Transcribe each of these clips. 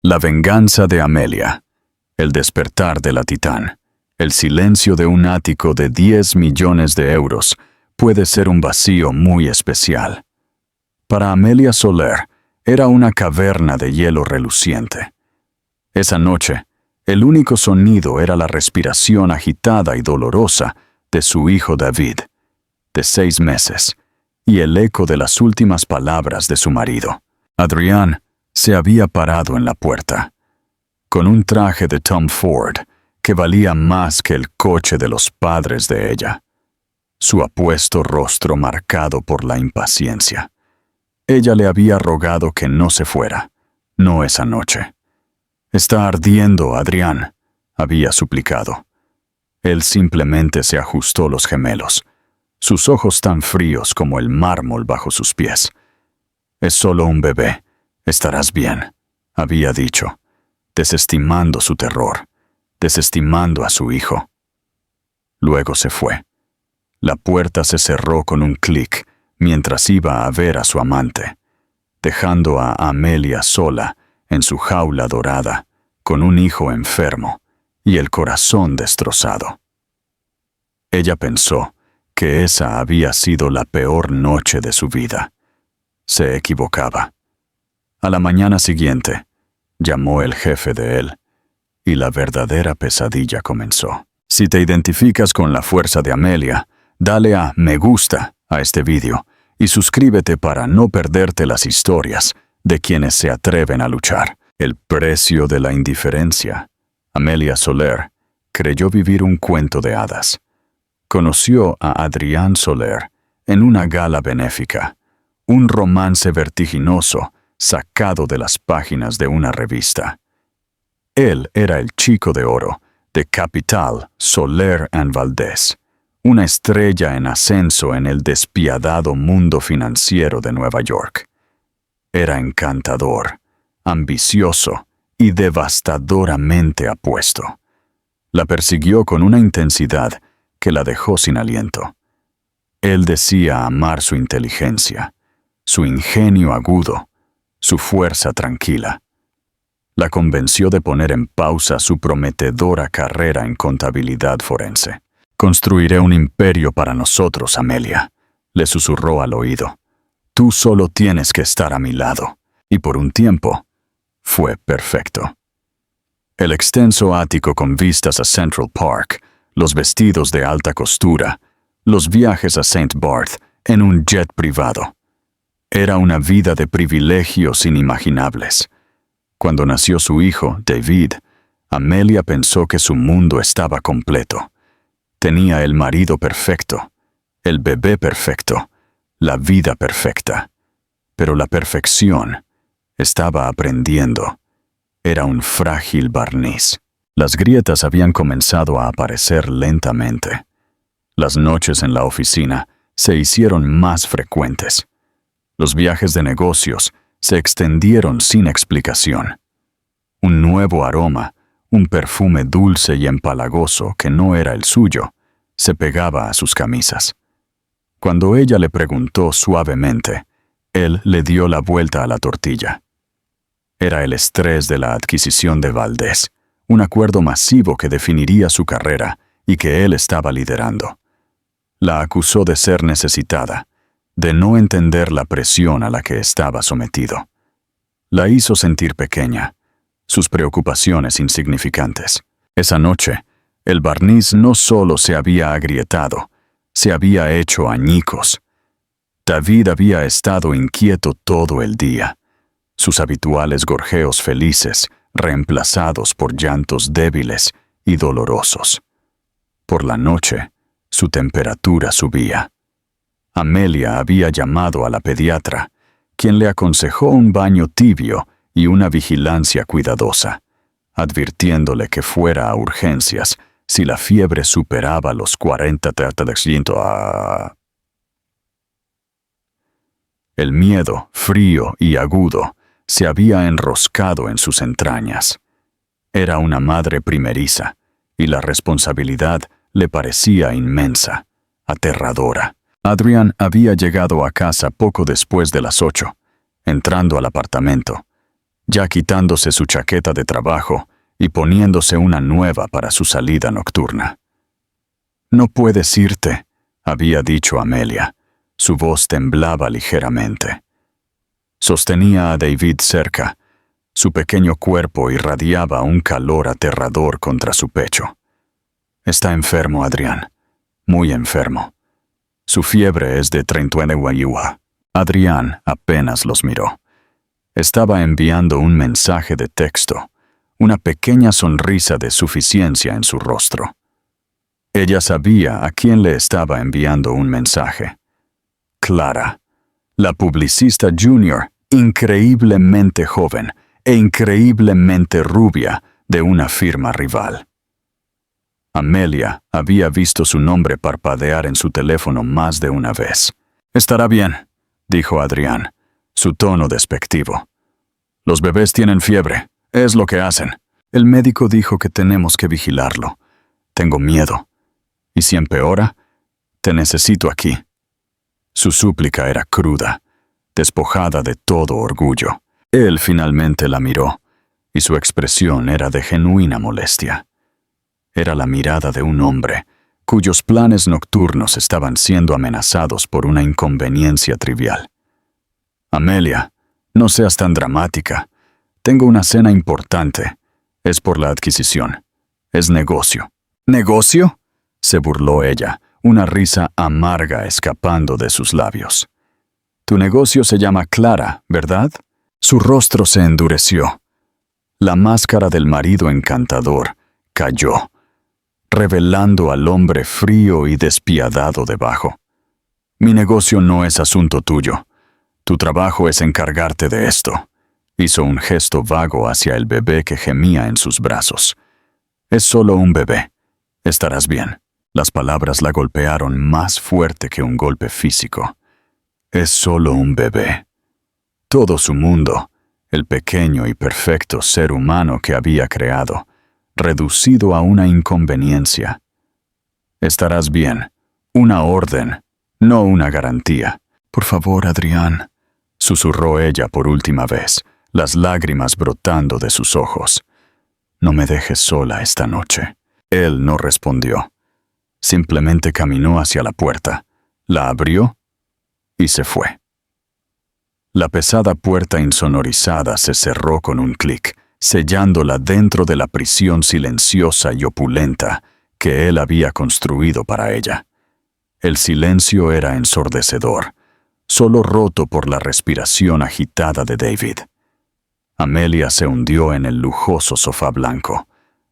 La venganza de Amelia. El despertar de la Titán. El silencio de un ático de 10 millones de euros puede ser un vacío muy especial. Para Amelia Soler, era una caverna de hielo reluciente. Esa noche, el único sonido era la respiración agitada y dolorosa de su hijo David, de 6 meses, y el eco de las últimas palabras de su marido. Adrián se había parado en la puerta, con un traje de Tom Ford que valía más que el coche de los padres de ella, su apuesto rostro marcado por la impaciencia. Ella le había rogado que no se fuera, no esa noche. «Está ardiendo, Adrián», había suplicado. Él simplemente se ajustó los gemelos, sus ojos tan fríos como el mármol bajo sus pies. «Es solo un bebé, estarás bien», había dicho, desestimando su terror, desestimando a su hijo. Luego se fue. La puerta se cerró con un clic mientras iba a ver a su amante, dejando a Amelia sola en su jaula dorada, con un hijo enfermo y el corazón destrozado. Ella pensó que esa había sido la peor noche de su vida. Se equivocaba. A la mañana siguiente, llamó el jefe de él, y la verdadera pesadilla comenzó. Si te identificas con la fuerza de Amelia, dale a me gusta a este vídeo y suscríbete para no perderte las historias de quienes se atreven a luchar. El precio de la indiferencia. Amelia Soler creyó vivir un cuento de hadas. Conoció a Adrián Soler en una gala benéfica, un romance vertiginoso sacado de las páginas de una revista. Él era el chico de oro de Capital Soler & Valdés, una estrella en ascenso en el despiadado mundo financiero de Nueva York. Era encantador, ambicioso y devastadoramente apuesto. La persiguió con una intensidad que la dejó sin aliento. Él decía amar su inteligencia, su ingenio agudo, su fuerza tranquila. La convenció de poner en pausa su prometedora carrera en contabilidad forense. «Construiré un imperio para nosotros, Amelia», le susurró al oído. «Tú solo tienes que estar a mi lado». Y por un tiempo, fue perfecto. El extenso ático con vistas a Central Park, los vestidos de alta costura, los viajes a St. Barth en un jet privado. Era una vida de privilegios inimaginables. Cuando nació su hijo, David, Amelia pensó que su mundo estaba completo. Tenía el marido perfecto, el bebé perfecto, la vida perfecta. Pero la perfección estaba aprendiendo. Era un frágil barniz. Las grietas habían comenzado a aparecer lentamente. Las noches en la oficina se hicieron más frecuentes. Los viajes de negocios se extendieron sin explicación. Un nuevo aroma, un perfume dulce y empalagoso que no era el suyo, se pegaba a sus camisas. Cuando ella le preguntó suavemente, él le dio la vuelta a la tortilla. Era el estrés de la adquisición de Valdés, un acuerdo masivo que definiría su carrera y que él estaba liderando. La acusó de ser necesitada, de no entender la presión a la que estaba sometido. La hizo sentir pequeña, sus preocupaciones insignificantes. Esa noche, el barniz no solo se había agrietado, se había hecho añicos. David había estado inquieto todo el día, sus habituales gorjeos felices reemplazados por llantos débiles y dolorosos. Por la noche, su temperatura subía. Amelia había llamado a la pediatra, quien le aconsejó un baño tibio y una vigilancia cuidadosa, advirtiéndole que fuera a urgencias si la fiebre superaba los 40 grados. El miedo, frío y agudo, se había enroscado en sus entrañas. Era una madre primeriza, y la responsabilidad le parecía inmensa, aterradora. Adrián había llegado a casa poco después de las 8, entrando al apartamento. ya quitándose su chaqueta de trabajo y poniéndose una nueva para su salida nocturna. «No puedes irte», había dicho Amelia. Su voz temblaba ligeramente. Sostenía a David cerca. Su pequeño cuerpo irradiaba un calor aterrador contra su pecho. «Está enfermo, Adrián. Muy enfermo. Su fiebre es de 39. Adrián apenas los miró. Estaba enviando un mensaje de texto, una pequeña sonrisa de suficiencia en su rostro. Ella sabía a quién le estaba enviando un mensaje. Clara, la publicista junior, increíblemente joven e increíblemente rubia de una firma rival. Amelia había visto su nombre parpadear en su teléfono más de una vez. «Estará bien», dijo Adrián, su tono despectivo. «Los bebés tienen fiebre, es lo que hacen. El médico dijo que tenemos que vigilarlo. Tengo miedo. Y si empeora, te necesito aquí». Su súplica era cruda, despojada de todo orgullo. Él finalmente la miró, y su expresión era de genuina molestia. Era la mirada de un hombre cuyos planes nocturnos estaban siendo amenazados por una inconveniencia trivial. «Amelia, no seas tan dramática. Tengo una cena importante. Es por la adquisición. Es negocio». «¿Negocio?», se burló ella, una risa amarga escapando de sus labios. «Tu negocio se llama Clara, ¿verdad?». Su rostro se endureció. La máscara del marido encantador cayó, revelando al hombre frío y despiadado debajo. «Mi negocio no es asunto tuyo. Tu trabajo es encargarte de esto». Hizo un gesto vago hacia el bebé que gemía en sus brazos. «Es solo un bebé. Estarás bien». Las palabras la golpearon más fuerte que un golpe físico. «Es solo un bebé». Todo su mundo, el pequeño y perfecto ser humano que había creado, reducido a una inconveniencia. «Estarás bien. Una orden, no una garantía». «Por favor, Adrián», susurró ella por última vez, las lágrimas brotando de sus ojos. «No me dejes sola esta noche». Él no respondió. Simplemente caminó hacia la puerta, la abrió y se fue. La pesada puerta insonorizada se cerró con un clic, sellándola dentro de la prisión silenciosa y opulenta que él había construido para ella. El silencio era ensordecedor, solo roto por la respiración agitada de David. Amelia se hundió en el lujoso sofá blanco,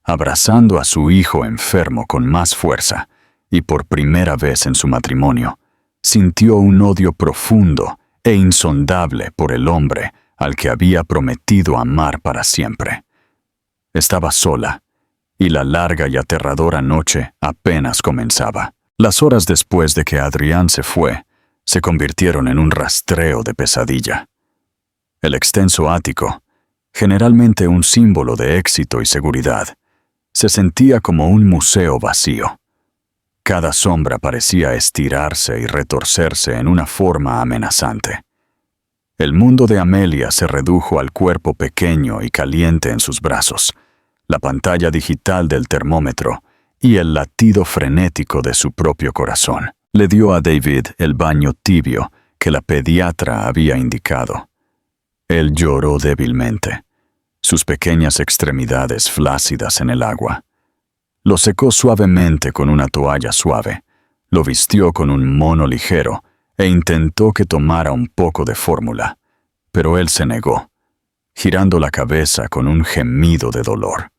abrazando a su hijo enfermo con más fuerza, y por primera vez en su matrimonio, sintió un odio profundo e insondable por el hombre al que había prometido amar para siempre. Estaba sola, y la larga y aterradora noche apenas comenzaba. Las horas después de que Adrián se fue, se convirtieron en un rastreo de pesadilla. El extenso ático, generalmente un símbolo de éxito y seguridad, se sentía como un museo vacío. Cada sombra parecía estirarse y retorcerse en una forma amenazante. El mundo de Amelia se redujo al cuerpo pequeño y caliente en sus brazos, la pantalla digital del termómetro y el latido frenético de su propio corazón. Le dio a David el baño tibio que la pediatra había indicado. Él lloró débilmente, sus pequeñas extremidades flácidas en el agua. Lo secó suavemente con una toalla suave, lo vistió con un mono ligero e intentó que tomara un poco de fórmula, pero él se negó, girando la cabeza con un gemido de dolor.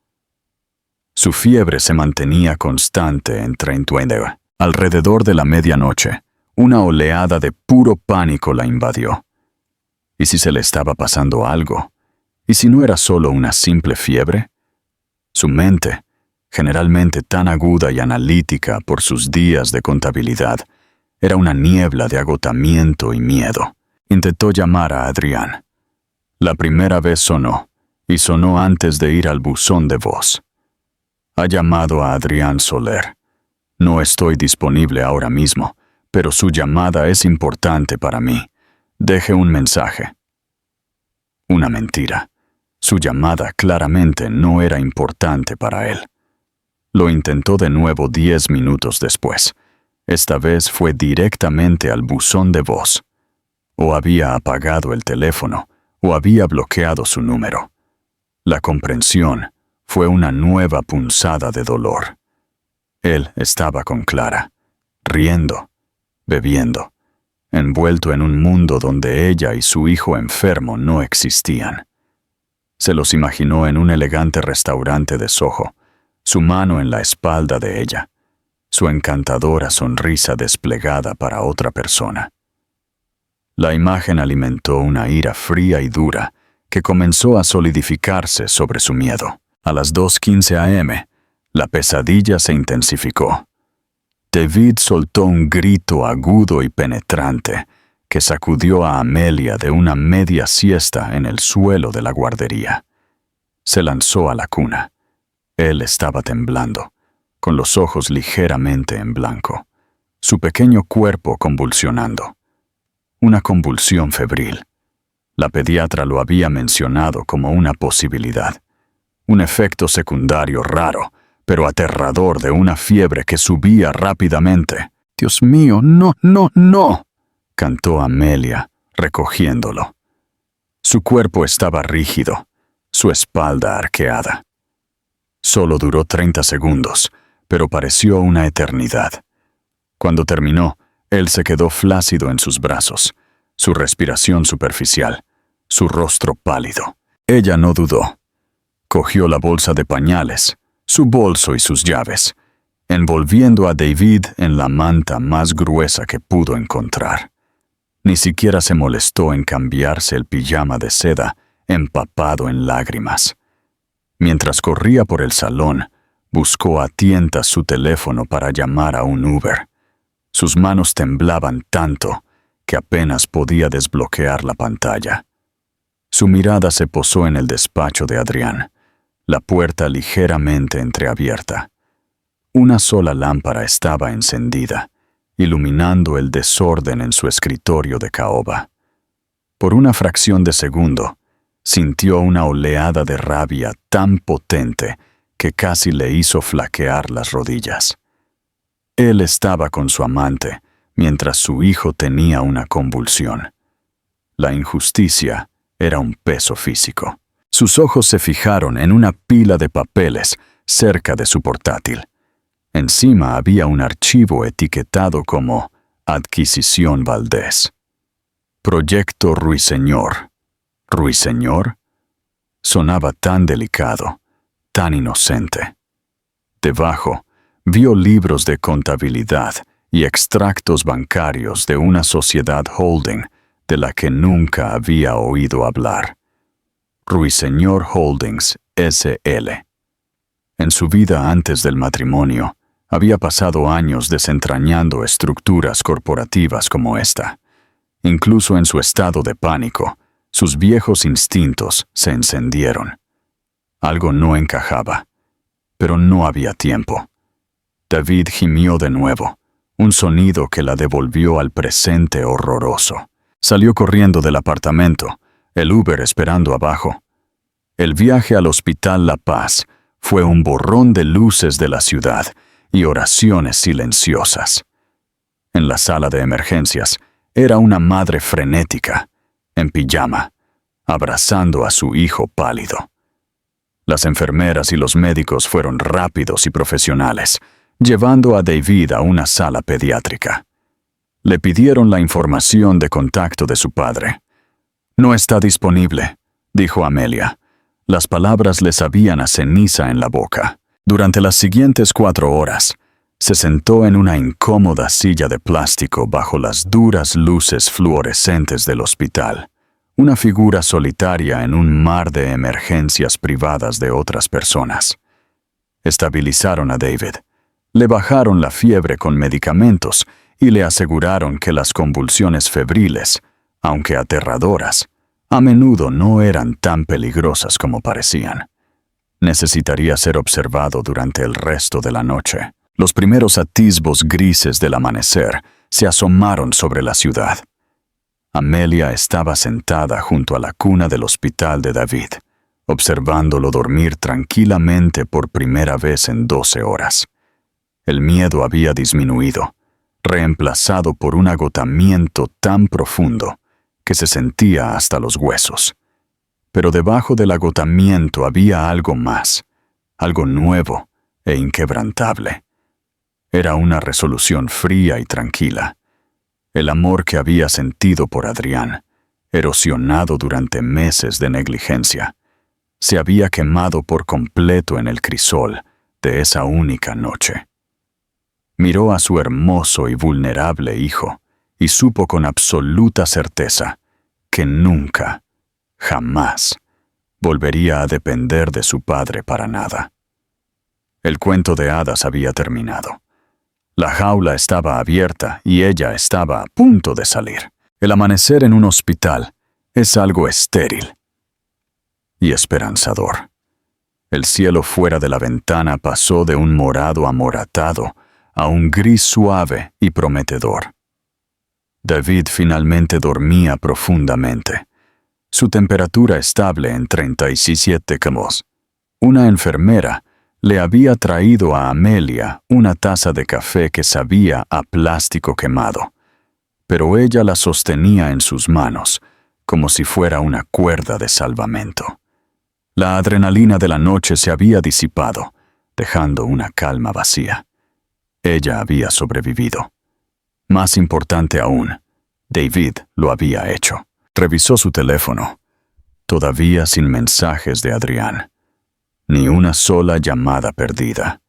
Su fiebre se mantenía constante en 39. Alrededor de la medianoche, una oleada de puro pánico la invadió. ¿Y si se le estaba pasando algo? ¿Y si no era solo una simple fiebre? Su mente, generalmente tan aguda y analítica por sus días de contabilidad, era una niebla de agotamiento y miedo. Intentó llamar a Adrián. La primera vez sonó, y sonó antes de ir al buzón de voz. Ha llamado a Adrián Soler. No estoy disponible ahora mismo, pero su llamada es importante para mí. Deje un mensaje. Una mentira. Su llamada claramente no era importante para él. Lo intentó de nuevo 10 minutos después. Esta vez fue directamente al buzón de voz. O había apagado el teléfono, o había bloqueado su número. La comprensión fue una nueva punzada de dolor. Él estaba con Clara, riendo, bebiendo, envuelto en un mundo donde ella y su hijo enfermo no existían. Se los imaginó en un elegante restaurante de Soho, su mano en la espalda de ella, su encantadora sonrisa desplegada para otra persona. La imagen alimentó una ira fría y dura que comenzó a solidificarse sobre su miedo. A las 2:15 a.m., la pesadilla se intensificó. David soltó un grito agudo y penetrante que sacudió a Amelia de una media siesta en el suelo de la guardería. Se lanzó a la cuna. Él estaba temblando, con los ojos ligeramente en blanco, su pequeño cuerpo convulsionando. Una convulsión febril. La pediatra lo había mencionado como una posibilidad. Un efecto secundario raro, pero aterrador de una fiebre que subía rápidamente. «Dios mío, no, no, no», cantó Amelia, recogiéndolo. Su cuerpo estaba rígido, su espalda arqueada. Solo duró 30 segundos, pero pareció una eternidad. Cuando terminó, él se quedó flácido en sus brazos, su respiración superficial, su rostro pálido. Ella no dudó. Cogió la bolsa de pañales, su bolso y sus llaves, envolviendo a David en la manta más gruesa que pudo encontrar. Ni siquiera se molestó en cambiarse el pijama de seda, empapado en lágrimas. Mientras corría por el salón, buscó a tientas su teléfono para llamar a un Uber. Sus manos temblaban tanto que apenas podía desbloquear la pantalla. Su mirada se posó en el despacho de Adrián, la puerta ligeramente entreabierta. Una sola lámpara estaba encendida, iluminando el desorden en su escritorio de caoba. Por una fracción de segundo, sintió una oleada de rabia tan potente que casi le hizo flaquear las rodillas. Él estaba con su amante, mientras su hijo tenía una convulsión. La injusticia era un peso físico. Sus ojos se fijaron en una pila de papeles cerca de su portátil. Encima había un archivo etiquetado como Adquisición Valdés. Proyecto Ruiseñor. ¿Ruiseñor? Sonaba tan delicado, tan inocente. Debajo, vio libros de contabilidad y extractos bancarios de una sociedad holding de la que nunca había oído hablar. Ruiseñor Holdings, S.L. En su vida antes del matrimonio, había pasado años desentrañando estructuras corporativas como esta. Incluso en su estado de pánico, sus viejos instintos se encendieron. Algo no encajaba, pero no había tiempo. David gimió de nuevo, un sonido que la devolvió al presente horroroso. Salió corriendo del apartamento, el Uber esperando abajo. El viaje al Hospital La Paz fue un borrón de luces de la ciudad y oraciones silenciosas. En la sala de emergencias era una madre frenética, en pijama, abrazando a su hijo pálido. Las enfermeras y los médicos fueron rápidos y profesionales, llevando a David a una sala pediátrica. Le pidieron la información de contacto de su padre. «No está disponible», dijo Amelia. Las palabras le sabían a ceniza en la boca. Durante las siguientes 4 horas, se sentó en una incómoda silla de plástico bajo las duras luces fluorescentes del hospital, una figura solitaria en un mar de emergencias privadas de otras personas. Estabilizaron a David, le bajaron la fiebre con medicamentos y le aseguraron que las convulsiones febriles, aunque aterradoras, a menudo no eran tan peligrosas como parecían. Necesitaría ser observado durante el resto de la noche. Los primeros atisbos grises del amanecer se asomaron sobre la ciudad. Amelia estaba sentada junto a la cuna del hospital de David, observándolo dormir tranquilamente por primera vez en 12 horas. El miedo había disminuido, reemplazado por un agotamiento tan profundo que se sentía hasta los huesos. Pero debajo del agotamiento había algo más, algo nuevo e inquebrantable. Era una resolución fría y tranquila. El amor que había sentido por Adrián, erosionado durante meses de negligencia, se había quemado por completo en el crisol de esa única noche. Miró a su hermoso y vulnerable hijo y supo con absoluta certeza que nunca, jamás, volvería a depender de su padre para nada. El cuento de hadas había terminado. La jaula estaba abierta y ella estaba a punto de salir. El amanecer en un hospital es algo estéril y esperanzador. El cielo fuera de la ventana pasó de un morado amoratado a un gris suave y prometedor. David finalmente dormía profundamente. Su temperatura estable en 37 grados. Una enfermera le había traído a Amelia una taza de café que sabía a plástico quemado, pero ella la sostenía en sus manos como si fuera una cuerda de salvamento. La adrenalina de la noche se había disipado, dejando una calma vacía. Ella había sobrevivido. Más importante aún, David lo había hecho. Revisó su teléfono, todavía sin mensajes de Adrián. Ni una sola llamada perdida.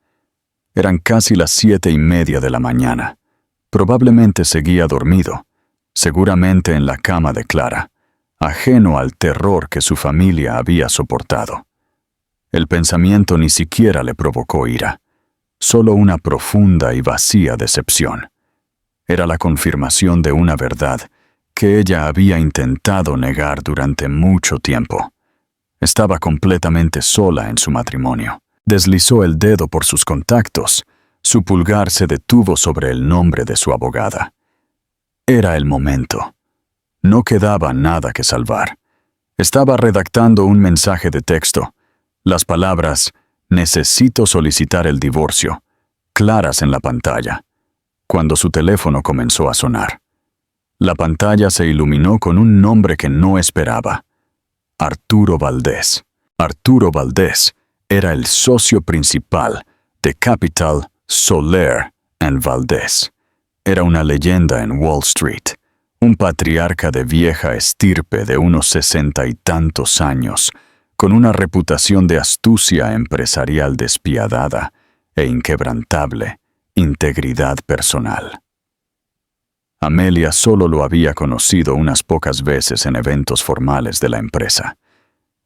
Eran casi las 7:30 de la mañana. Probablemente seguía dormido, seguramente en la cama de Clara, ajeno al terror que su familia había soportado. El pensamiento ni siquiera le provocó ira, solo una profunda y vacía decepción. Era la confirmación de una verdad que ella había intentado negar durante mucho tiempo. Estaba completamente sola en su matrimonio. Deslizó el dedo por sus contactos. Su pulgar se detuvo sobre el nombre de su abogada. Era el momento. No quedaba nada que salvar. Estaba redactando un mensaje de texto. Las palabras «necesito solicitar el divorcio» claras en la pantalla, cuando su teléfono comenzó a sonar. La pantalla se iluminó con un nombre que no esperaba. Arturo Valdés. Arturo Valdés era el socio principal de Capital, Soler and Valdés. Era una leyenda en Wall Street, un patriarca de vieja estirpe de unos 60 y tantos años, con una reputación de astucia empresarial despiadada e inquebrantable integridad personal. Amelia solo lo había conocido unas pocas veces en eventos formales de la empresa.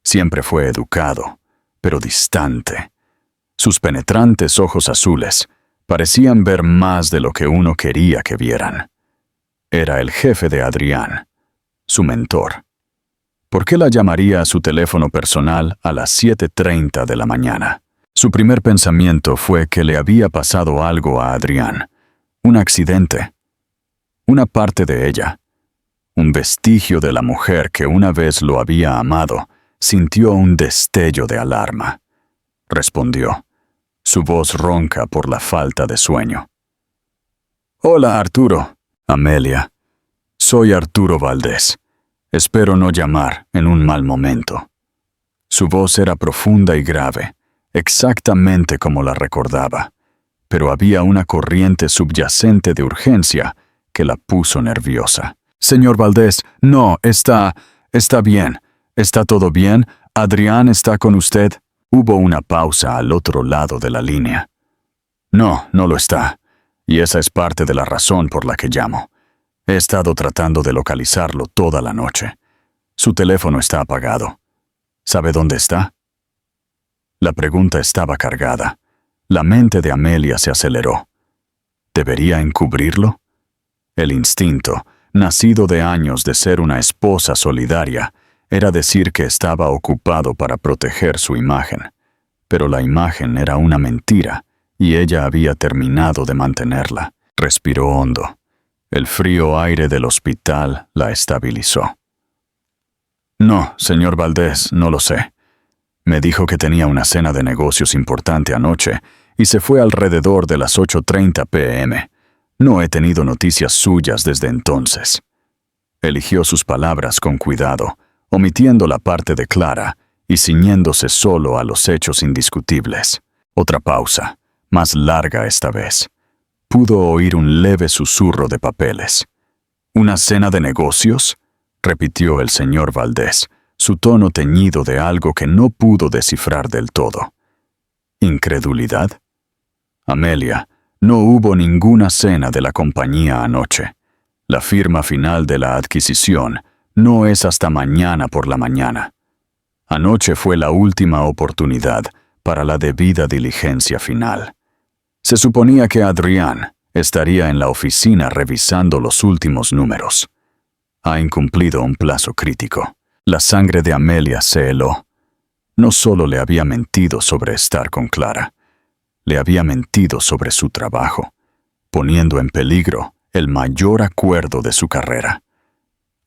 Siempre fue educado, pero distante. Sus penetrantes ojos azules parecían ver más de lo que uno quería que vieran. Era el jefe de Adrián, su mentor. ¿Por qué la llamaría a su teléfono personal a las 7:30 de la mañana? Su primer pensamiento fue que le había pasado algo a Adrián, un accidente. Una parte de ella, un vestigio de la mujer que una vez lo había amado, sintió un destello de alarma. Respondió, su voz ronca por la falta de sueño. «Hola, Arturo». «Amelia, soy Arturo Valdés. Espero no llamar en un mal momento». Su voz era profunda y grave, exactamente como la recordaba, pero había una corriente subyacente de urgencia que la puso nerviosa. «Señor Valdés, no, está bien. ¿Está todo bien? ¿Adrián está con usted?» Hubo una pausa al otro lado de la línea. «No, no lo está. Y esa es parte de la razón por la que llamo. He estado tratando de localizarlo toda la noche. Su teléfono está apagado. ¿Sabe dónde está?» La pregunta estaba cargada. La mente de Amelia se aceleró. ¿Debería encubrirlo? El instinto, nacido de años de ser una esposa solidaria, era decir que estaba ocupado para proteger su imagen. Pero la imagen era una mentira, y ella había terminado de mantenerla. Respiró hondo. El frío aire del hospital la estabilizó. «No, señor Valdés, no lo sé. Me dijo que tenía una cena de negocios importante anoche y se fue alrededor de las 8:30 p.m. No he tenido noticias suyas desde entonces. Eligió sus palabras con cuidado, omitiendo la parte de Clara y ciñéndose solo a los hechos indiscutibles. Otra pausa, más larga esta vez. Pudo oír un leve susurro de papeles. ¿Una cena de negocios?, repitió el señor Valdés, su tono teñido de algo que no pudo descifrar del todo. ¿Incredulidad? Amelia, no hubo ninguna cena de la compañía anoche. La firma final de la adquisición no es hasta mañana por la mañana. Anoche fue la última oportunidad para la debida diligencia final. Se suponía que Adrián estaría en la oficina revisando los últimos números. Ha incumplido un plazo crítico. La sangre de Amelia se heló. No solo le había mentido sobre estar con Clara, le había mentido sobre su trabajo, poniendo en peligro el mayor acuerdo de su carrera.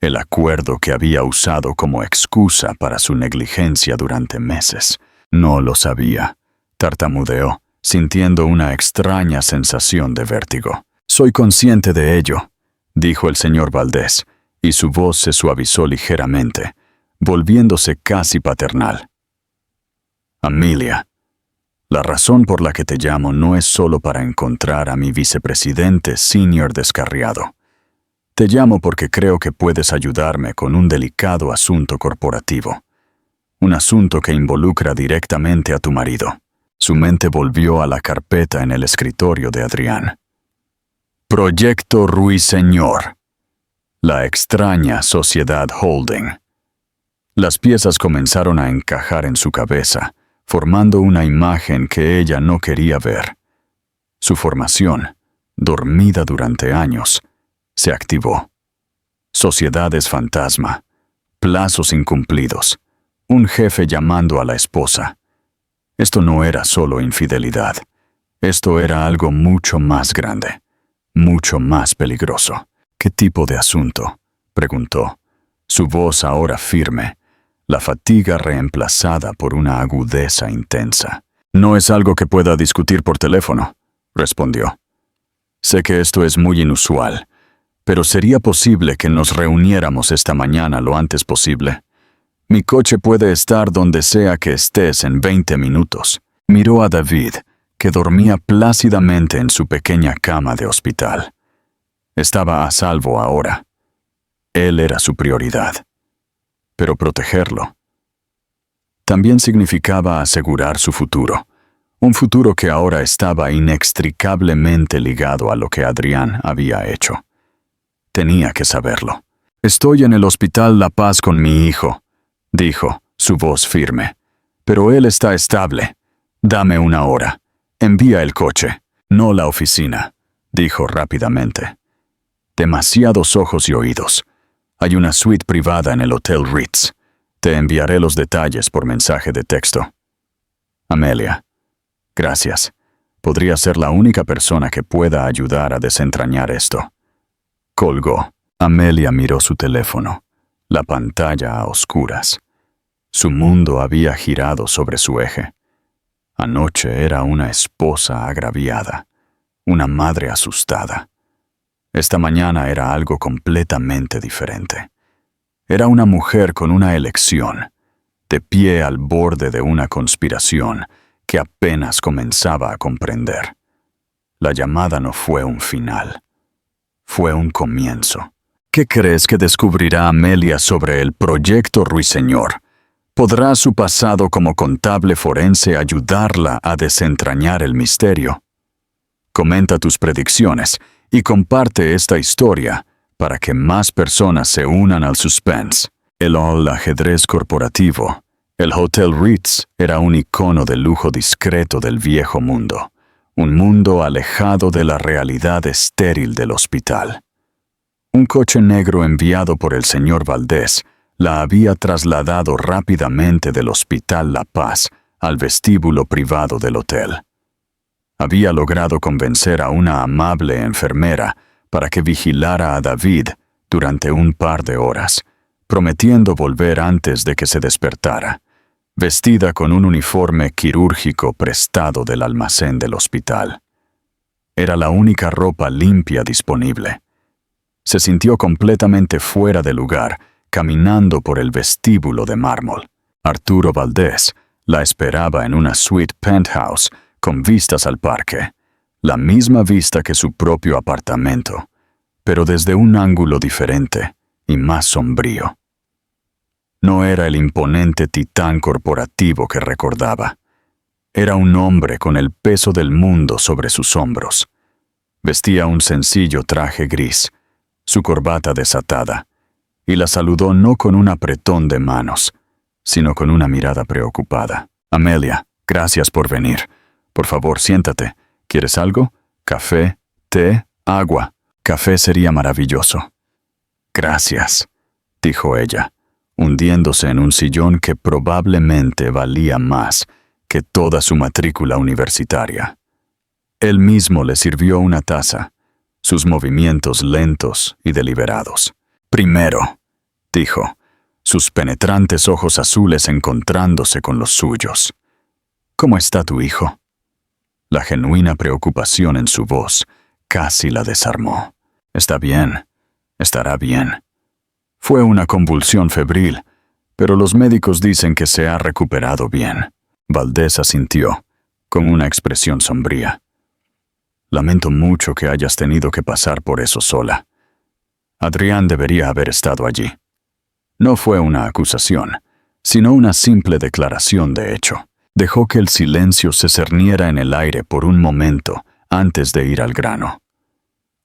El acuerdo que había usado como excusa para su negligencia durante meses. No lo sabía. Tartamudeó, sintiendo una extraña sensación de vértigo. «Soy consciente de ello», dijo el señor Valdés, y su voz se suavizó ligeramente, volviéndose casi paternal. «Amelia, la razón por la que te llamo no es solo para encontrar a mi vicepresidente senior descarriado. Te llamo porque creo que puedes ayudarme con un delicado asunto corporativo. Un asunto que involucra directamente a tu marido». Su mente volvió a la carpeta en el escritorio de Adrián. Proyecto Ruiseñor. La extraña sociedad holding. Las piezas comenzaron a encajar en su cabeza, formando una imagen que ella no quería ver. Su formación, dormida durante años, se activó. Sociedades fantasma, plazos incumplidos, un jefe llamando a la esposa. Esto no era solo infidelidad. Esto era algo mucho más grande, mucho más peligroso. ¿Qué tipo de asunto?, preguntó, su voz ahora firme, la fatiga reemplazada por una agudeza intensa. «No es algo que pueda discutir por teléfono», respondió. «Sé que esto es muy inusual, pero ¿sería posible que nos reuniéramos esta mañana lo antes posible? Mi coche puede estar donde sea que estés en 20 minutos». Miró a David, que dormía plácidamente en su pequeña cama de hospital. Estaba a salvo ahora. Él era su prioridad. Pero protegerlo también significaba asegurar su futuro, un futuro que ahora estaba inextricablemente ligado a lo que Adrián había hecho. Tenía que saberlo. «Estoy en el Hospital La Paz con mi hijo», dijo, su voz firme. «Pero él está estable. Dame una hora. Envía el coche». «No la oficina», dijo rápidamente. «Demasiados ojos y oídos. Hay una suite privada en el Hotel Ritz. Te enviaré los detalles por mensaje de texto». «Amelia, gracias. Podría ser la única persona que pueda ayudar a desentrañar esto». Colgó. Amelia miró su teléfono, la pantalla a oscuras. Su mundo había girado sobre su eje. Anoche era una esposa agraviada, una madre asustada. Esta mañana era algo completamente diferente. Era una mujer con una elección, de pie al borde de una conspiración que apenas comenzaba a comprender. La llamada no fue un final, fue un comienzo. ¿Qué crees que descubrirá Amelia sobre el proyecto Ruiseñor? ¿Podrá su pasado como contable forense ayudarla a desentrañar el misterio? Comenta tus predicciones y comparte esta historia para que más personas se unan al suspense. El ajedrez corporativo. El Hotel Ritz era un icono de lujo discreto del viejo mundo, un mundo alejado de la realidad estéril del hospital. Un coche negro enviado por el señor Valdés la había trasladado rápidamente del Hospital La Paz al vestíbulo privado del hotel. Había logrado convencer a una amable enfermera para que vigilara a David durante un par de horas, prometiendo volver antes de que se despertara. vestida con un uniforme quirúrgico prestado del almacén del hospital. Era la única ropa limpia disponible. Se sintió completamente fuera de lugar, caminando por el vestíbulo de mármol. Arturo Valdés la esperaba en una suite penthouse con vistas al parque, la misma vista que su propio apartamento, pero desde un ángulo diferente y más sombrío. No era el imponente titán corporativo que recordaba. Era un hombre con el peso del mundo sobre sus hombros. Vestía un sencillo traje gris, su corbata desatada, y la saludó no con un apretón de manos, sino con una mirada preocupada. «Amelia, gracias por venir. Por favor, siéntate. ¿Quieres algo? ¿Café? ¿Té? ¿Agua?» «Café sería maravilloso». «Gracias», dijo ella, hundiéndose en un sillón que probablemente valía más que toda su matrícula universitaria. Él mismo le sirvió una taza, sus movimientos lentos y deliberados. «Primero», dijo, sus penetrantes ojos azules encontrándose con los suyos. «¿Cómo está tu hijo?» La genuina preocupación en su voz casi la desarmó. «Está bien, estará bien. Fue una convulsión febril, pero los médicos dicen que se ha recuperado bien». Valdés asintió, con una expresión sombría. «Lamento mucho que hayas tenido que pasar por eso sola. Adrián debería haber estado allí». No fue una acusación, sino una simple declaración de hecho. Dejó que el silencio se cerniera en el aire por un momento antes de ir al grano.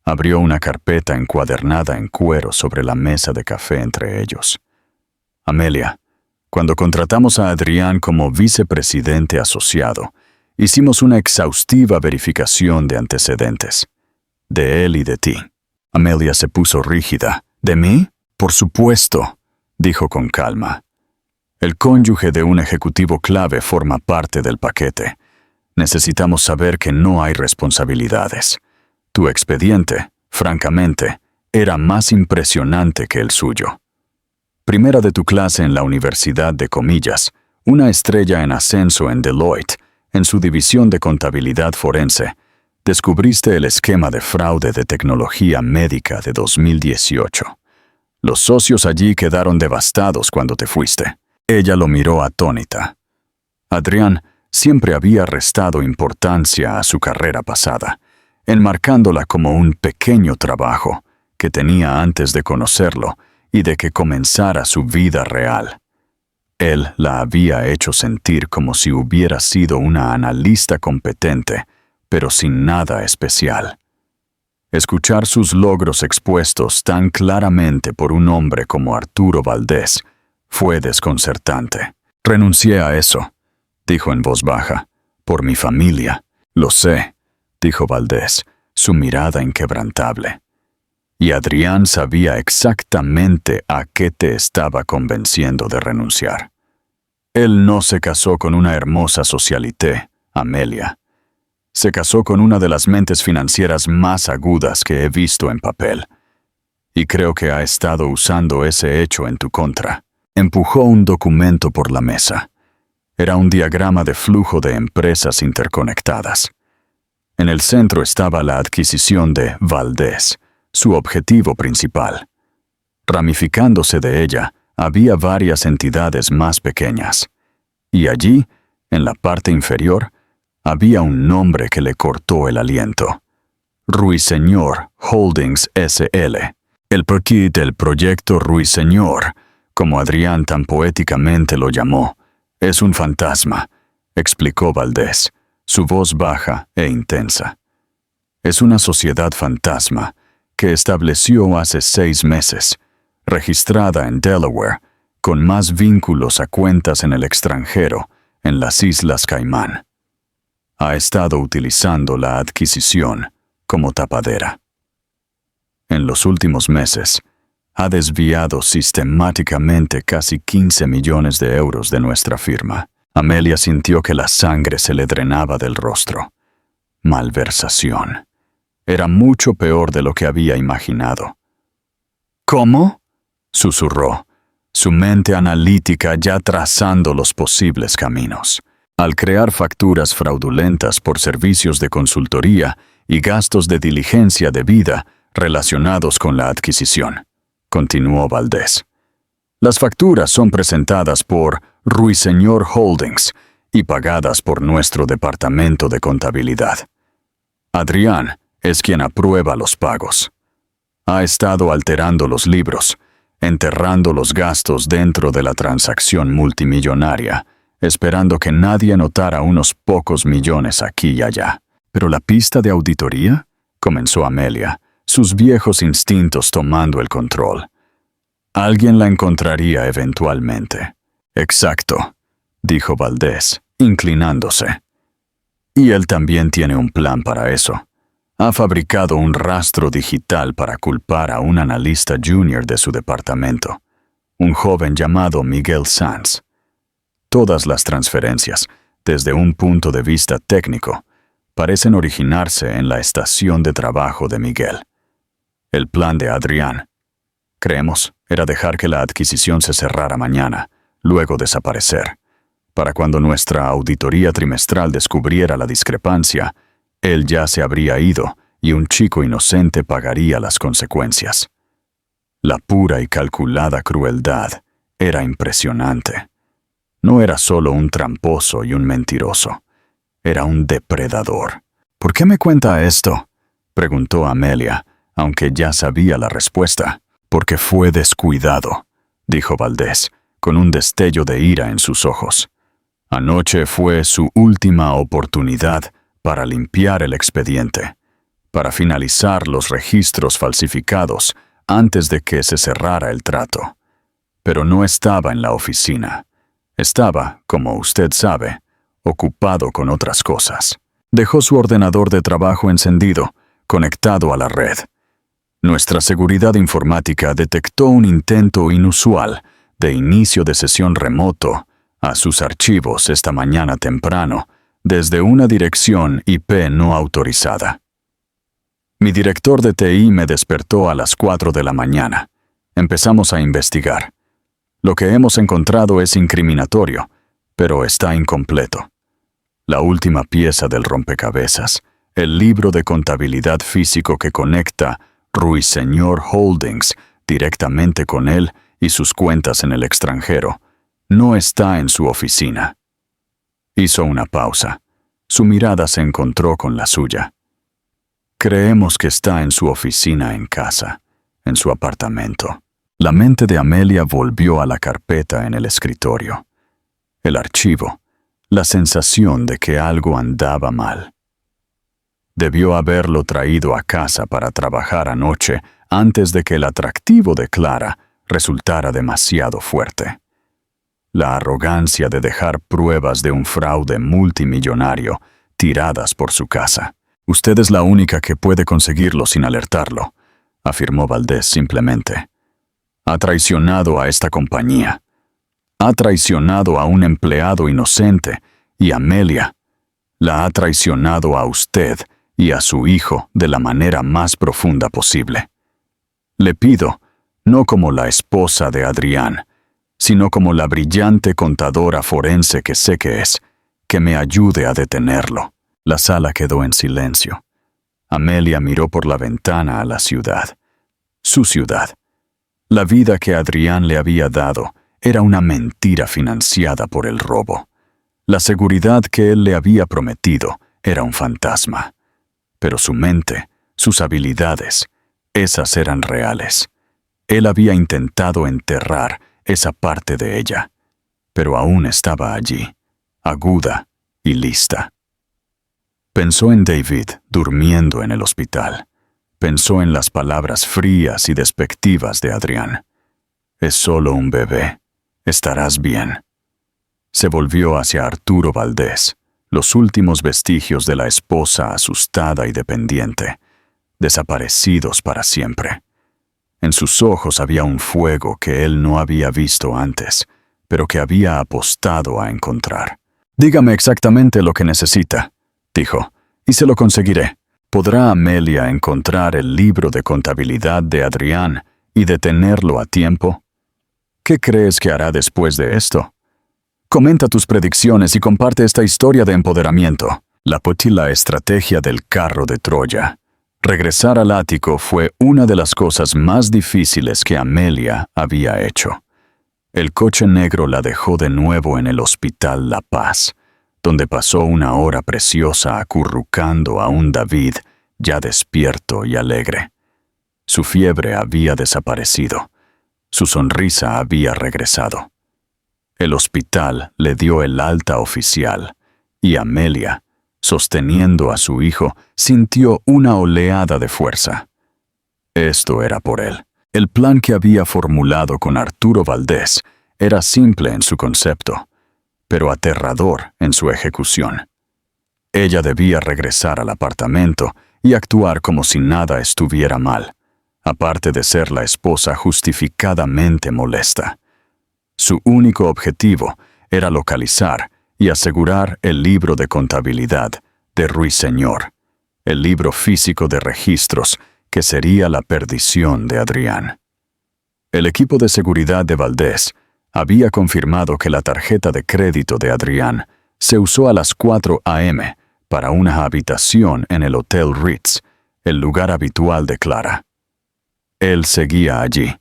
Abrió una carpeta encuadernada en cuero sobre la mesa de café entre ellos. «Amelia, cuando contratamos a Adrián como vicepresidente asociado, hicimos una exhaustiva verificación de antecedentes, de él y de ti». Amelia se puso rígida. «¿De mí? Por supuesto», dijo con calma. «El cónyuge de un ejecutivo clave forma parte del paquete. Necesitamos saber que no hay responsabilidades. Tu expediente, francamente, era más impresionante que el suyo. Primera de tu clase en la Universidad de Comillas, una estrella en ascenso en Deloitte, en su división de contabilidad forense, descubriste el esquema de fraude de tecnología médica de 2018. Los socios allí quedaron devastados cuando te fuiste». Ella lo miró atónita. Adrián siempre había restado importancia a su carrera pasada, enmarcándola como un pequeño trabajo que tenía antes de conocerlo y de que comenzara su vida real. Él la había hecho sentir como si hubiera sido una analista competente, pero sin nada especial. Escuchar sus logros expuestos tan claramente por un hombre como Arturo Valdés fue desconcertante. «Renuncié a eso», dijo en voz baja, «por mi familia». «Lo sé», dijo Valdés, su mirada inquebrantable. Y Adrián sabía exactamente a qué te estaba convenciendo de renunciar. Él no se casó con una hermosa socialité, Amelia. Se casó con una de las mentes financieras más agudas que he visto en papel. Y creo que ha estado usando ese hecho en tu contra. Empujó un documento por la mesa. Era un diagrama de flujo de empresas interconectadas. En el centro estaba la adquisición de Valdés, su objetivo principal. Ramificándose de ella, había varias entidades más pequeñas. Y allí, en la parte inferior, había un nombre que le cortó el aliento. Ruiseñor Holdings S.L. El porqué del proyecto Ruiseñor, como Adrián tan poéticamente lo llamó, es un fantasma, explicó Valdés, su voz baja e intensa. Es una sociedad fantasma que estableció hace 6 meses, registrada en Delaware, con más vínculos a cuentas en el extranjero, en las Islas Caimán. Ha estado utilizando la adquisición como tapadera. En los últimos meses, ha desviado sistemáticamente casi 15 millones de euros de nuestra firma. Amelia sintió que la sangre se le drenaba del rostro. Malversación. Era mucho peor de lo que había imaginado. «¿Cómo?», susurró, su mente analítica ya trazando los posibles caminos. Al crear facturas fraudulentas por servicios de consultoría y gastos de diligencia debida relacionados con la adquisición, continuó Valdés. Las facturas son presentadas por Ruiseñor Holdings y pagadas por nuestro departamento de contabilidad. Adrián es quien aprueba los pagos. Ha estado alterando los libros, enterrando los gastos dentro de la transacción multimillonaria, esperando que nadie notara unos pocos millones aquí y allá. ¿Pero la pista de auditoría? Comenzó Amelia, sus viejos instintos tomando el control. Alguien la encontraría eventualmente. Exacto, dijo Valdés, inclinándose. Y él también tiene un plan para eso. Ha fabricado un rastro digital para culpar a un analista junior de su departamento, un joven llamado Miguel Sanz. Todas las transferencias, desde un punto de vista técnico, parecen originarse en la estación de trabajo de Miguel. El plan de Adrián, creemos, era dejar que la adquisición se cerrara mañana, luego desaparecer. Para cuando nuestra auditoría trimestral descubriera la discrepancia, él ya se habría ido y un chico inocente pagaría las consecuencias. La pura y calculada crueldad era impresionante. No era solo un tramposo y un mentiroso. Era un depredador. ¿Por qué me cuenta esto?, preguntó Amelia, aunque ya sabía la respuesta. Porque fue descuidado, dijo Valdés, con un destello de ira en sus ojos. Anoche fue su última oportunidad para limpiar el expediente, para finalizar los registros falsificados antes de que se cerrara el trato. Pero no estaba en la oficina. Estaba, como usted sabe, ocupado con otras cosas. Dejó su ordenador de trabajo encendido, conectado a la red. Nuestra seguridad informática detectó un intento inusual de inicio de sesión remoto a sus archivos esta mañana temprano desde una dirección IP no autorizada. Mi director de TI me despertó a las 4 de la mañana. Empezamos a investigar. Lo que hemos encontrado es incriminatorio, pero está incompleto. La última pieza del rompecabezas, el libro de contabilidad físico que conecta Ruiseñor Holdings directamente con él y sus cuentas en el extranjero, no está en su oficina. Hizo una pausa. Su mirada se encontró con la suya. Creemos que está en su oficina en casa, en su apartamento. La mente de Amelia volvió a la carpeta en el escritorio. El archivo, la sensación de que algo andaba mal. Debió haberlo traído a casa para trabajar anoche antes de que el atractivo de Clara resultara demasiado fuerte. La arrogancia de dejar pruebas de un fraude multimillonario tiradas por su casa. Usted es la única que puede conseguirlo sin alertarlo, afirmó Valdés simplemente. Ha traicionado a esta compañía. Ha traicionado a un empleado inocente y Amelia la ha traicionado a usted y a su hijo de la manera más profunda posible. Le pido, no como la esposa de Adrián, sino como la brillante contadora forense que sé que es, que me ayude a detenerlo. La sala quedó en silencio. Amelia miró por la ventana a la ciudad. Su ciudad. La vida que Adrián le había dado era una mentira financiada por el robo. La seguridad que él le había prometido era un fantasma. Pero su mente, sus habilidades, esas eran reales. Él había intentado enterrar esa parte de ella, pero aún estaba allí, aguda y lista. Pensó en David durmiendo en el hospital. Pensó en las palabras frías y despectivas de Adrián. Es solo un bebé. Estarás bien. Se volvió hacia Arturo Valdés, los últimos vestigios de la esposa asustada y dependiente, desaparecidos para siempre. En sus ojos había un fuego que él no había visto antes, pero que había apostado a encontrar. Dígame exactamente lo que necesita, dijo, y se lo conseguiré. ¿Podrá Amelia encontrar el libro de contabilidad de Adrián y detenerlo a tiempo? ¿Qué crees que hará después de esto? Comenta tus predicciones y comparte esta historia de empoderamiento. La estrategia del carro de Troya. Regresar al ático fue una de las cosas más difíciles que Amelia había hecho. El coche negro la dejó de nuevo en el Hospital La Paz, donde pasó una hora preciosa acurrucando a un David ya despierto y alegre. Su fiebre había desaparecido. Su sonrisa había regresado. El hospital le dio el alta oficial y Amelia, sosteniendo a su hijo, sintió una oleada de fuerza. Esto era por él. El plan que había formulado con Arturo Valdés era simple en su concepto, pero aterrador en su ejecución. Ella debía regresar al apartamento y actuar como si nada estuviera mal, aparte de ser la esposa justificadamente molesta. Su único objetivo era localizar y asegurar el libro de contabilidad de Ruiseñor, el libro físico de registros que sería la perdición de Adrián. El equipo de seguridad de Valdés había confirmado que la tarjeta de crédito de Adrián se usó a las 4 a.m. para una habitación en el Hotel Ritz, el lugar habitual de Clara. Él seguía allí,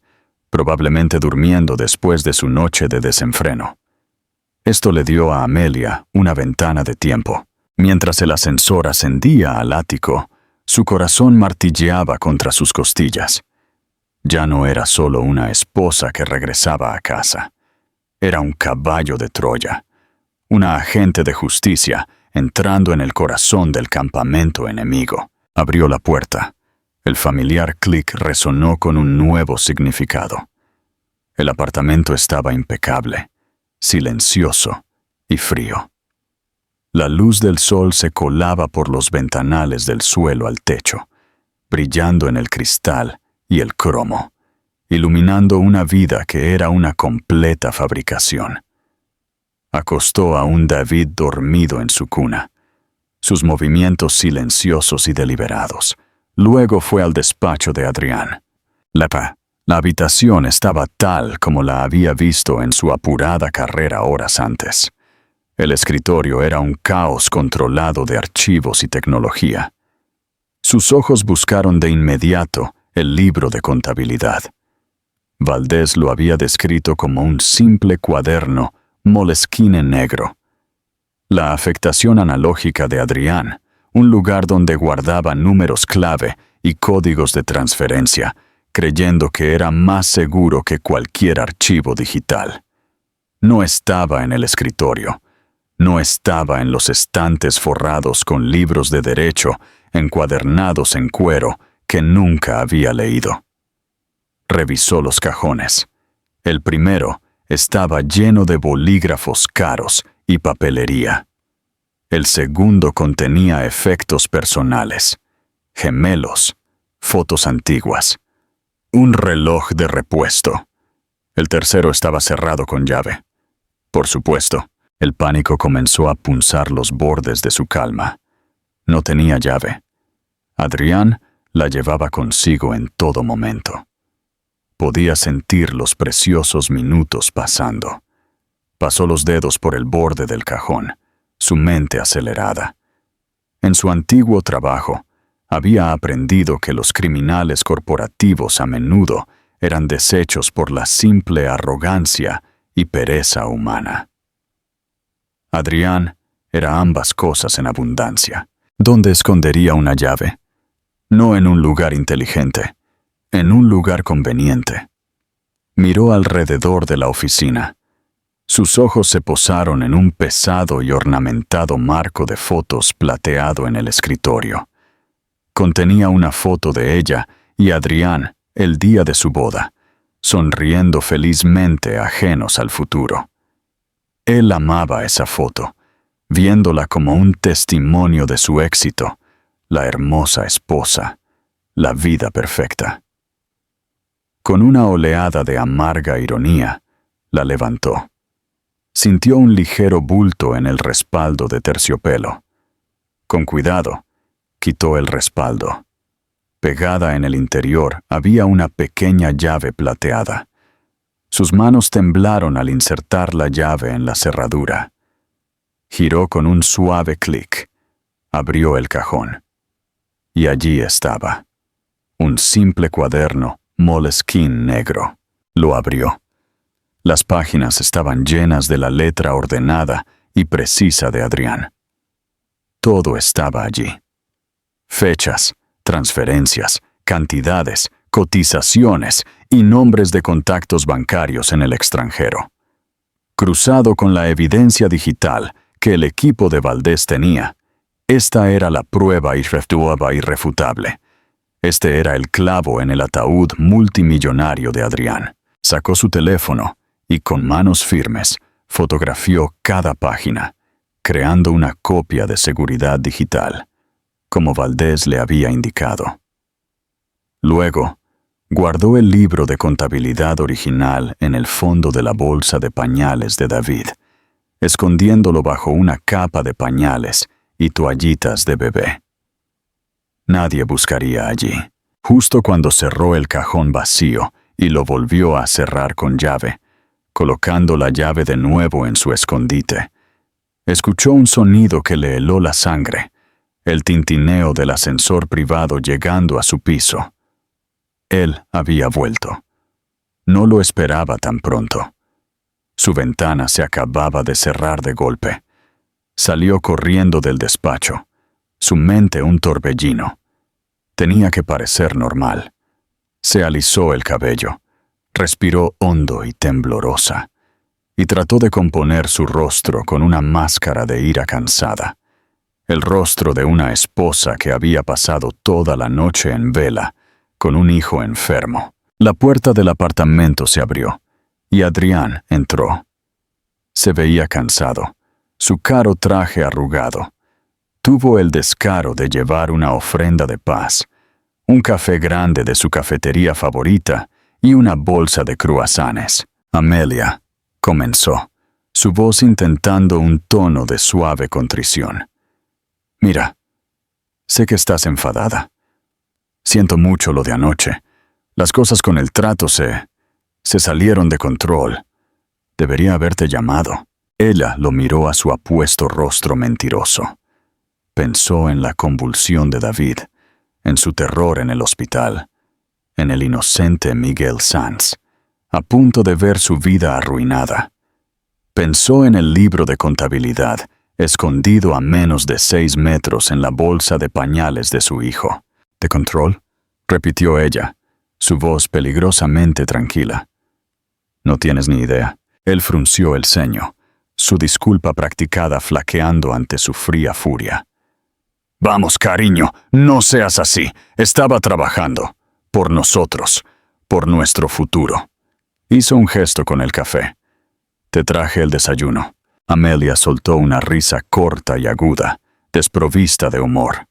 probablemente durmiendo después de su noche de desenfreno. Esto le dio a Amelia una ventana de tiempo. Mientras el ascensor ascendía al ático, su corazón martilleaba contra sus costillas. Ya no era solo una esposa que regresaba a casa. Era un caballo de Troya, una agente de justicia entrando en el corazón del campamento enemigo. Abrió la puerta. El familiar clic resonó con un nuevo significado. El apartamento estaba impecable, silencioso y frío. La luz del sol se colaba por los ventanales del suelo al techo, brillando en el cristal y el cromo, iluminando una vida que era una completa fabricación. Acostó a un David dormido en su cuna, sus movimientos silenciosos y deliberados. Luego fue al despacho de Adrián. La habitación estaba tal como la había visto en su apurada carrera horas antes. El escritorio era un caos controlado de archivos y tecnología. Sus ojos buscaron de inmediato el libro de contabilidad. Valdés lo había descrito como un simple cuaderno Moleskine negro. La afectación analógica de Adrián, un lugar donde guardaba números clave y códigos de transferencia, creyendo que era más seguro que cualquier archivo digital. No estaba en el escritorio, no estaba en los estantes forrados con libros de derecho encuadernados en cuero que nunca había leído. Revisó los cajones. El primero estaba lleno de bolígrafos caros y papelería. El segundo contenía efectos personales, gemelos, fotos antiguas, un reloj de repuesto. El tercero estaba cerrado con llave. Por supuesto, el pánico comenzó a punzar los bordes de su calma. No tenía llave. Adrián la llevaba consigo en todo momento. Podía sentir los preciosos minutos pasando. Pasó los dedos por el borde del cajón, su mente acelerada. En su antiguo trabajo, había aprendido que los criminales corporativos a menudo eran deshechos por la simple arrogancia y pereza humana. Adrián era ambas cosas en abundancia. ¿Dónde escondería una llave? No en un lugar inteligente, en un lugar conveniente. Miró alrededor de la oficina. Sus ojos se posaron en un pesado y ornamentado marco de fotos plateado en el escritorio. Contenía una foto de ella y Adrián el día de su boda, sonriendo felizmente ajenos al futuro. Él amaba esa foto, viéndola como un testimonio de su éxito, la hermosa esposa, la vida perfecta. Con una oleada de amarga ironía, la levantó. Sintió un ligero bulto en el respaldo de terciopelo. Con cuidado, quitó el respaldo. Pegada en el interior había una pequeña llave plateada. Sus manos temblaron al insertar la llave en la cerradura. Giró con un suave clic. Abrió el cajón. Y allí estaba. Un simple cuaderno Moleskine negro. Lo abrió. Las páginas estaban llenas de la letra ordenada y precisa de Adrián. Todo estaba allí. Fechas, transferencias, cantidades, cotizaciones y nombres de contactos bancarios en el extranjero. Cruzado con la evidencia digital que el equipo de Valdés tenía, esta era la prueba irrefutable. Este era el clavo en el ataúd multimillonario de Adrián. Sacó su teléfono y con manos firmes fotografió cada página, creando una copia de seguridad digital, como Valdés le había indicado. Luego, guardó el libro de contabilidad original en el fondo de la bolsa de pañales de David, escondiéndolo bajo una capa de pañales y toallitas de bebé. Nadie buscaría allí. Justo cuando cerró el cajón vacío y lo volvió a cerrar con llave, colocando la llave de nuevo en su escondite, escuchó un sonido que le heló la sangre, el tintineo del ascensor privado llegando a su piso. Él había vuelto. No lo esperaba tan pronto. Su ventana se acababa de cerrar de golpe. Salió corriendo del despacho, su mente un torbellino. Tenía que parecer normal. Se alisó el cabello, respiró hondo y temblorosa, y trató de componer su rostro con una máscara de ira cansada, el rostro de una esposa que había pasado toda la noche en vela, con un hijo enfermo. La puerta del apartamento se abrió, y Adrián entró. Se veía cansado, su caro traje arrugado. Tuvo el descaro de llevar una ofrenda de paz, un café grande de su cafetería favorita y una bolsa de croissants. Amelia, comenzó, su voz intentando un tono de suave contrición. Mira, sé que estás enfadada. Siento mucho lo de anoche. Las cosas con el trato se salieron de control. Debería haberte llamado. Ella lo miró a su apuesto rostro mentiroso. Pensó en la convulsión de David, en su terror en el hospital, en el inocente Miguel Sanz, a punto de ver su vida arruinada. Pensó en el libro de contabilidad, escondido a menos de 6 metros en la bolsa de pañales de su hijo. ¿De control?, repitió ella, su voz peligrosamente tranquila. No tienes ni idea. Él frunció el ceño, su disculpa practicada flaqueando ante su fría furia. Vamos, cariño, no seas así. Estaba trabajando. Por nosotros. Por nuestro futuro. Hizo un gesto con el café. Te traje el desayuno. Amelia soltó una risa corta y aguda, desprovista de humor.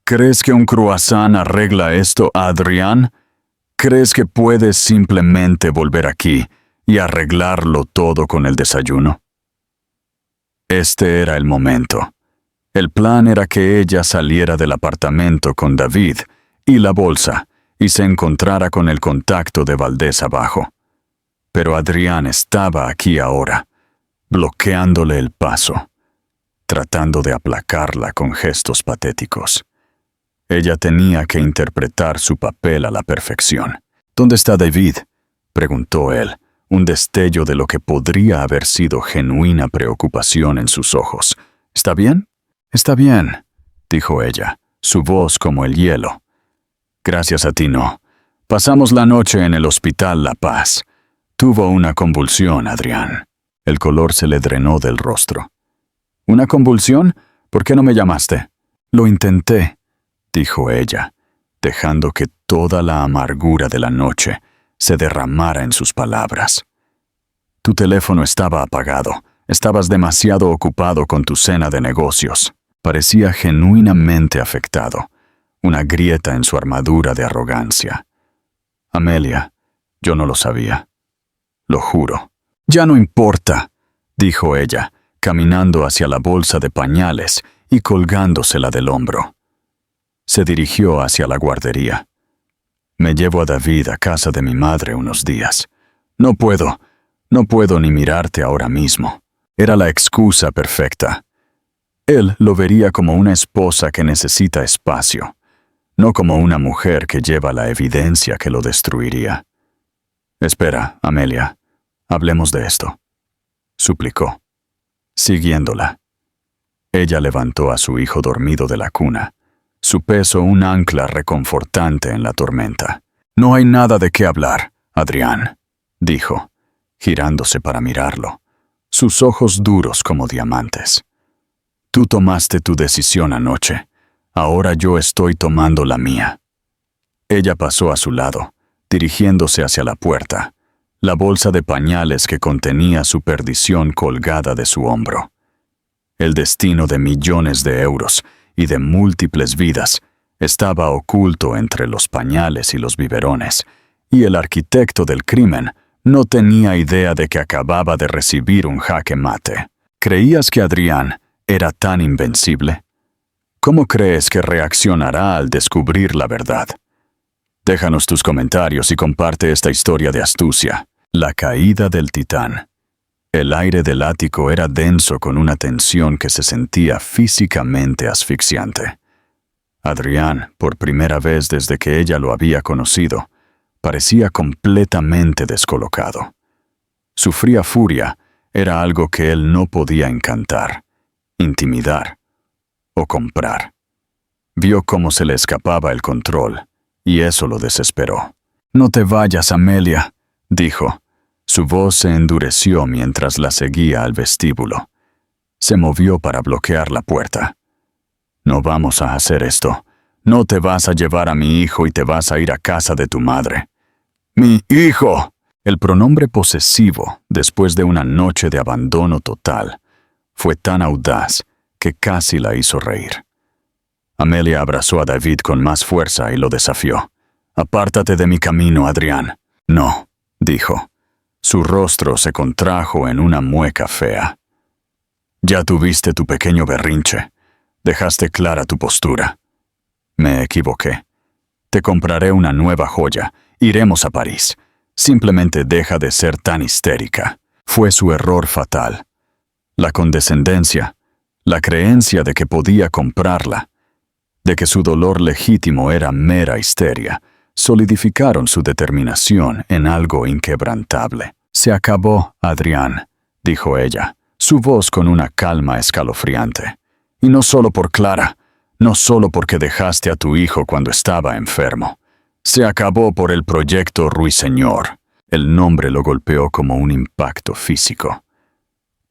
¿Crees que un croissant arregla esto, Adrián? ¿Crees que puedes simplemente volver aquí y arreglarlo todo con el desayuno? Este era el momento. El plan era que ella saliera del apartamento con David y la bolsa y se encontrara con el contacto de Valdés abajo. Pero Adrián estaba aquí ahora, bloqueándole el paso, tratando de aplacarla con gestos patéticos. Ella tenía que interpretar su papel a la perfección. ¿Dónde está David?, preguntó él, un destello de lo que podría haber sido genuina preocupación en sus ojos. ¿Está bien? Está bien, dijo ella, su voz como el hielo. Gracias a ti no. Pasamos la noche en el Hospital La Paz. Tuvo una convulsión, Adrián. El color se le drenó del rostro. ¿Una convulsión? ¿Por qué no me llamaste? Lo intenté, dijo ella, dejando que toda la amargura de la noche se derramara en sus palabras. Tu teléfono estaba apagado. Estabas demasiado ocupado con tu cena de negocios. Parecía genuinamente afectado, una grieta en su armadura de arrogancia. Amelia, yo no lo sabía. Lo juro. Ya no importa, dijo ella, caminando hacia la bolsa de pañales y colgándosela del hombro. Se dirigió hacia la guardería. Me llevo a David a casa de mi madre unos días. No puedo ni mirarte ahora mismo. Era la excusa perfecta. Él lo vería como una esposa que necesita espacio, no como una mujer que lleva la evidencia que lo destruiría. Espera, Amelia, hablemos de esto, suplicó, siguiéndola. Ella levantó a su hijo dormido de la cuna, su peso un ancla reconfortante en la tormenta. No hay nada de qué hablar, Adrián, dijo, girándose para mirarlo, sus ojos duros como diamantes. Tú tomaste tu decisión anoche, ahora yo estoy tomando la mía. Ella pasó a su lado, dirigiéndose hacia la puerta, la bolsa de pañales que contenía su perdición colgada de su hombro. El destino de millones de euros y de múltiples vidas estaba oculto entre los pañales y los biberones, y el arquitecto del crimen no tenía idea de que acababa de recibir un jaque mate. ¿Creías que Adrián era tan invencible? ¿Cómo crees que reaccionará al descubrir la verdad? Déjanos tus comentarios y comparte esta historia de astucia. La caída del Titán. El aire del ático era denso con una tensión que se sentía físicamente asfixiante. Adrián, por primera vez desde que ella lo había conocido, parecía completamente descolocado. Su fría furia era algo que él no podía encantar, intimidar o comprar. Vio cómo se le escapaba el control, y eso lo desesperó. «No te vayas, Amelia», dijo. Su voz se endureció mientras la seguía al vestíbulo. Se movió para bloquear la puerta. «No vamos a hacer esto. No te vas a llevar a mi hijo y te vas a ir a casa de tu madre». «¡Mi hijo!». El pronombre posesivo, después de una noche de abandono total, fue tan audaz que casi la hizo reír. Amelia abrazó a David con más fuerza y lo desafió. «Apártate de mi camino, Adrián». «No», dijo. Su rostro se contrajo en una mueca fea. «Ya tuviste tu pequeño berrinche. Dejaste clara tu postura». «Me equivoqué. Te compraré una nueva joya. Iremos a París. Simplemente deja de ser tan histérica». Fue su error fatal. La condescendencia, la creencia de que podía comprarla, de que su dolor legítimo era mera histeria, solidificaron su determinación en algo inquebrantable. «Se acabó, Adrián», dijo ella, su voz con una calma escalofriante. «Y no solo por Clara, no solo porque dejaste a tu hijo cuando estaba enfermo. Se acabó por el proyecto Ruiseñor». El nombre lo golpeó como un impacto físico.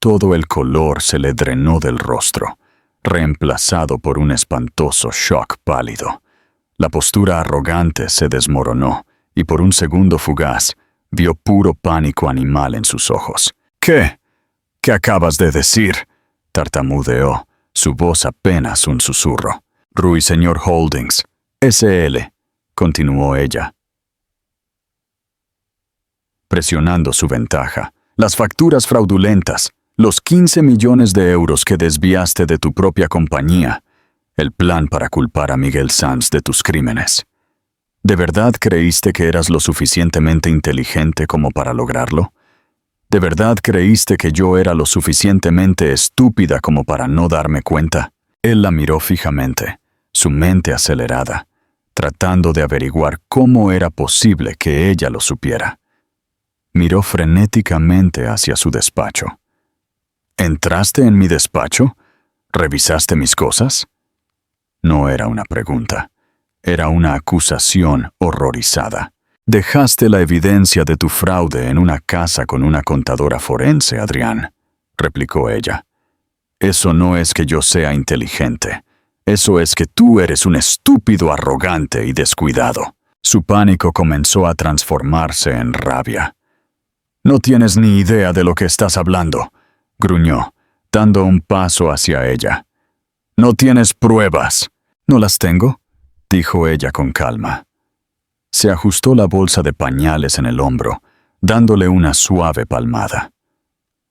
Todo el color se le drenó del rostro, reemplazado por un espantoso shock pálido. La postura arrogante se desmoronó, y por un segundo fugaz, vio puro pánico animal en sus ojos. «¿Qué? ¿Qué acabas de decir?», tartamudeó, su voz apenas un susurro. «Ruiseñor Holdings, S.L.», continuó ella, presionando su ventaja. «Las facturas fraudulentas, los 15 millones de euros que desviaste de tu propia compañía, el plan para culpar a Miguel Sanz de tus crímenes. ¿De verdad creíste que eras lo suficientemente inteligente como para lograrlo? ¿De verdad creíste que yo era lo suficientemente estúpida como para no darme cuenta?» Él la miró fijamente, su mente acelerada, tratando de averiguar cómo era posible que ella lo supiera. Miró frenéticamente hacia su despacho. «¿Entraste en mi despacho? ¿Revisaste mis cosas?». No era una pregunta. Era una acusación horrorizada. «Dejaste la evidencia de tu fraude en una casa con una contadora forense, Adrián», replicó ella. «Eso no es que yo sea inteligente. Eso es que tú eres un estúpido arrogante y descuidado». Su pánico comenzó a transformarse en rabia. «No tienes ni idea de lo que estás hablando», gruñó, dando un paso hacia ella. «No tienes pruebas». «¿No las tengo?», dijo ella con calma. Se ajustó la bolsa de pañales en el hombro, dándole una suave palmada.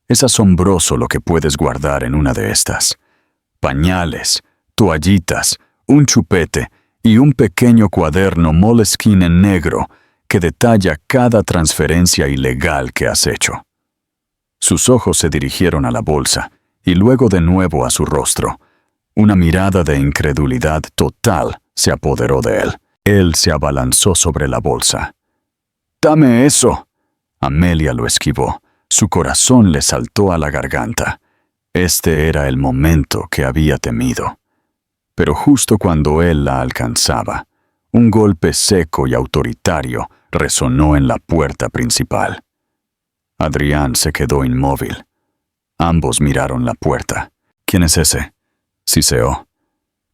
«Es asombroso lo que puedes guardar en una de estas. Pañales, toallitas, un chupete y un pequeño cuaderno Moleskine en negro que detalla cada transferencia ilegal que has hecho. Sus ojos se dirigieron a la bolsa y luego de nuevo a su rostro. Una mirada de incredulidad total se apoderó de él. Él se abalanzó sobre la bolsa. «¡Dame eso!». Amelia lo esquivó. Su corazón le saltó a la garganta. Este era el momento que había temido. Pero justo cuando él la alcanzaba, un golpe seco y autoritario resonó en la puerta principal. Adrián se quedó inmóvil. Ambos miraron la puerta. «¿Quién es ese?», siseó,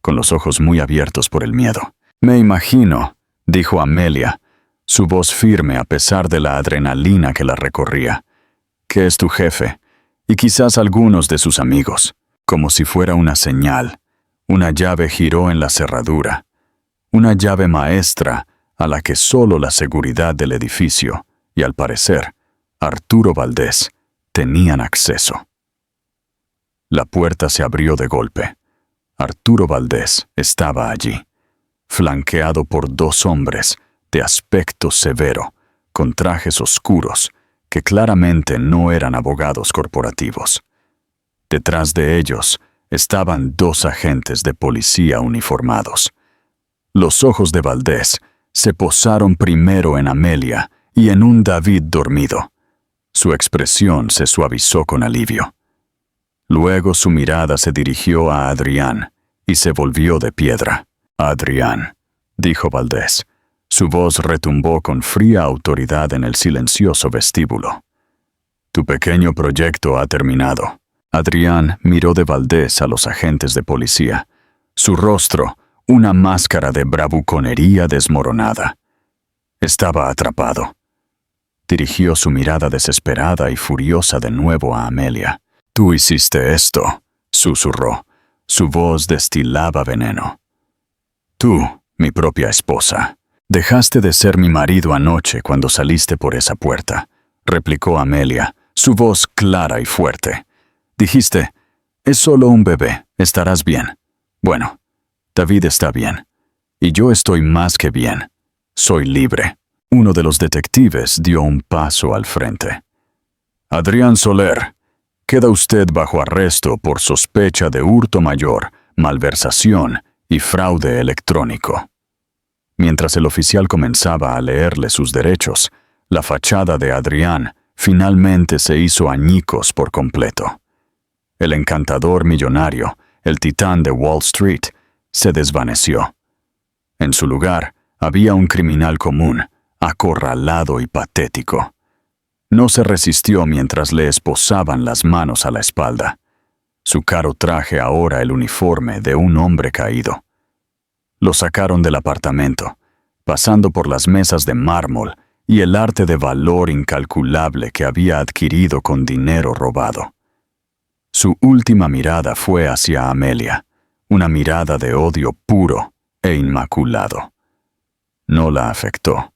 con los ojos muy abiertos por el miedo. «Me imagino», dijo Amelia, su voz firme a pesar de la adrenalina que la recorría, «que es tu jefe, y quizás algunos de sus amigos». Como si fuera una señal, una llave giró en la cerradura, una llave maestra a la que solo la seguridad del edificio y, al parecer, Arturo Valdés tenían acceso. La puerta se abrió de golpe. Arturo Valdés estaba allí, flanqueado por dos hombres de aspecto severo, con trajes oscuros, que claramente no eran abogados corporativos. Detrás de ellos estaban dos agentes de policía uniformados. Los ojos de Valdés se posaron primero en Amelia y en un David dormido. Su expresión se suavizó con alivio. Luego su mirada se dirigió a Adrián y se volvió de piedra. «Adrián», dijo Valdés. Su voz retumbó con fría autoridad en el silencioso vestíbulo. «Tu pequeño proyecto ha terminado». Adrián miró de Valdés a los agentes de policía. Su rostro, una máscara de bravuconería desmoronada. Estaba atrapado. Dirigió su mirada desesperada y furiosa de nuevo a Amelia. «Tú hiciste esto», susurró. Su voz destilaba veneno. «Tú, mi propia esposa. Dejaste de ser mi marido anoche cuando saliste por esa puerta», replicó Amelia, su voz clara y fuerte. «Dijiste, es solo un bebé, estarás bien. Bueno, David está bien. Y yo estoy más que bien. Soy libre». Uno de los detectives dio un paso al frente. «Adrián Soler, queda usted bajo arresto por sospecha de hurto mayor, malversación y fraude electrónico». Mientras el oficial comenzaba a leerle sus derechos, la fachada de Adrián finalmente se hizo añicos por completo. El encantador millonario, el titán de Wall Street, se desvaneció. En su lugar había un criminal común, acorralado y patético. No se resistió mientras le esposaban las manos a la espalda. Su caro traje ahora el uniforme de un hombre caído. Lo sacaron del apartamento, pasando por las mesas de mármol y el arte de valor incalculable que había adquirido con dinero robado. Su última mirada fue hacia Amelia, una mirada de odio puro e inmaculado. No la afectó.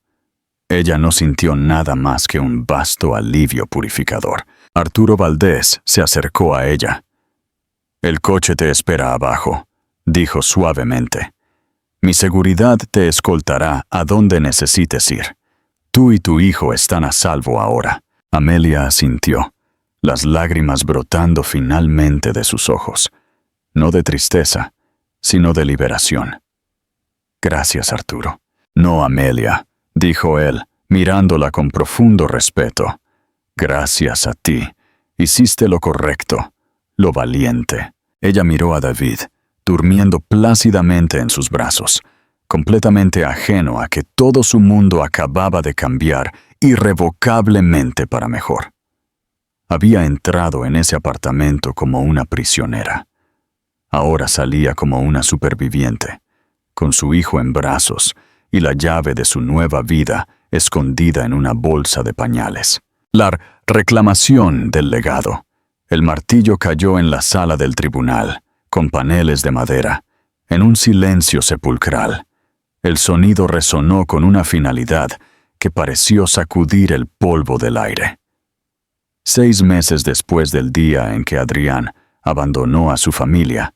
Ella no sintió nada más que un vasto alivio purificador. Arturo Valdés se acercó a ella. «El coche te espera abajo», dijo suavemente. «Mi seguridad te escoltará a donde necesites ir. Tú y tu hijo están a salvo ahora». Amelia asintió, las lágrimas brotando finalmente de sus ojos, no de tristeza, sino de liberación. «Gracias, Arturo». «No, Amelia», dijo él, mirándola con profundo respeto. «Gracias a ti. Hiciste lo correcto, lo valiente». Ella miró a David, durmiendo plácidamente en sus brazos, completamente ajeno a que todo su mundo acababa de cambiar irrevocablemente para mejor. Había entrado en ese apartamento como una prisionera. Ahora salía como una superviviente, con su hijo en brazos y la llave de su nueva vida escondida en una bolsa de pañales. La reclamación del legado. El martillo cayó en la sala del tribunal, con paneles de madera, en un silencio sepulcral. El sonido resonó con una finalidad que pareció sacudir el polvo del aire. 6 meses después del día en que Adrián abandonó a su familia,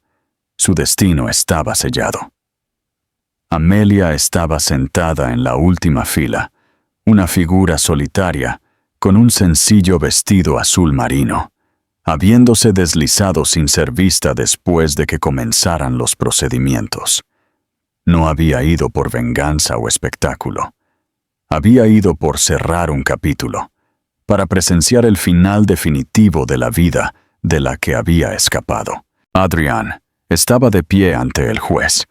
su destino estaba sellado. Amelia estaba sentada en la última fila, una figura solitaria, con un sencillo vestido azul marino, habiéndose deslizado sin ser vista después de que comenzaran los procedimientos. No había ido por venganza o espectáculo. Había ido por cerrar un capítulo, para presenciar el final definitivo de la vida de la que había escapado. Adrian estaba de pie ante el juez,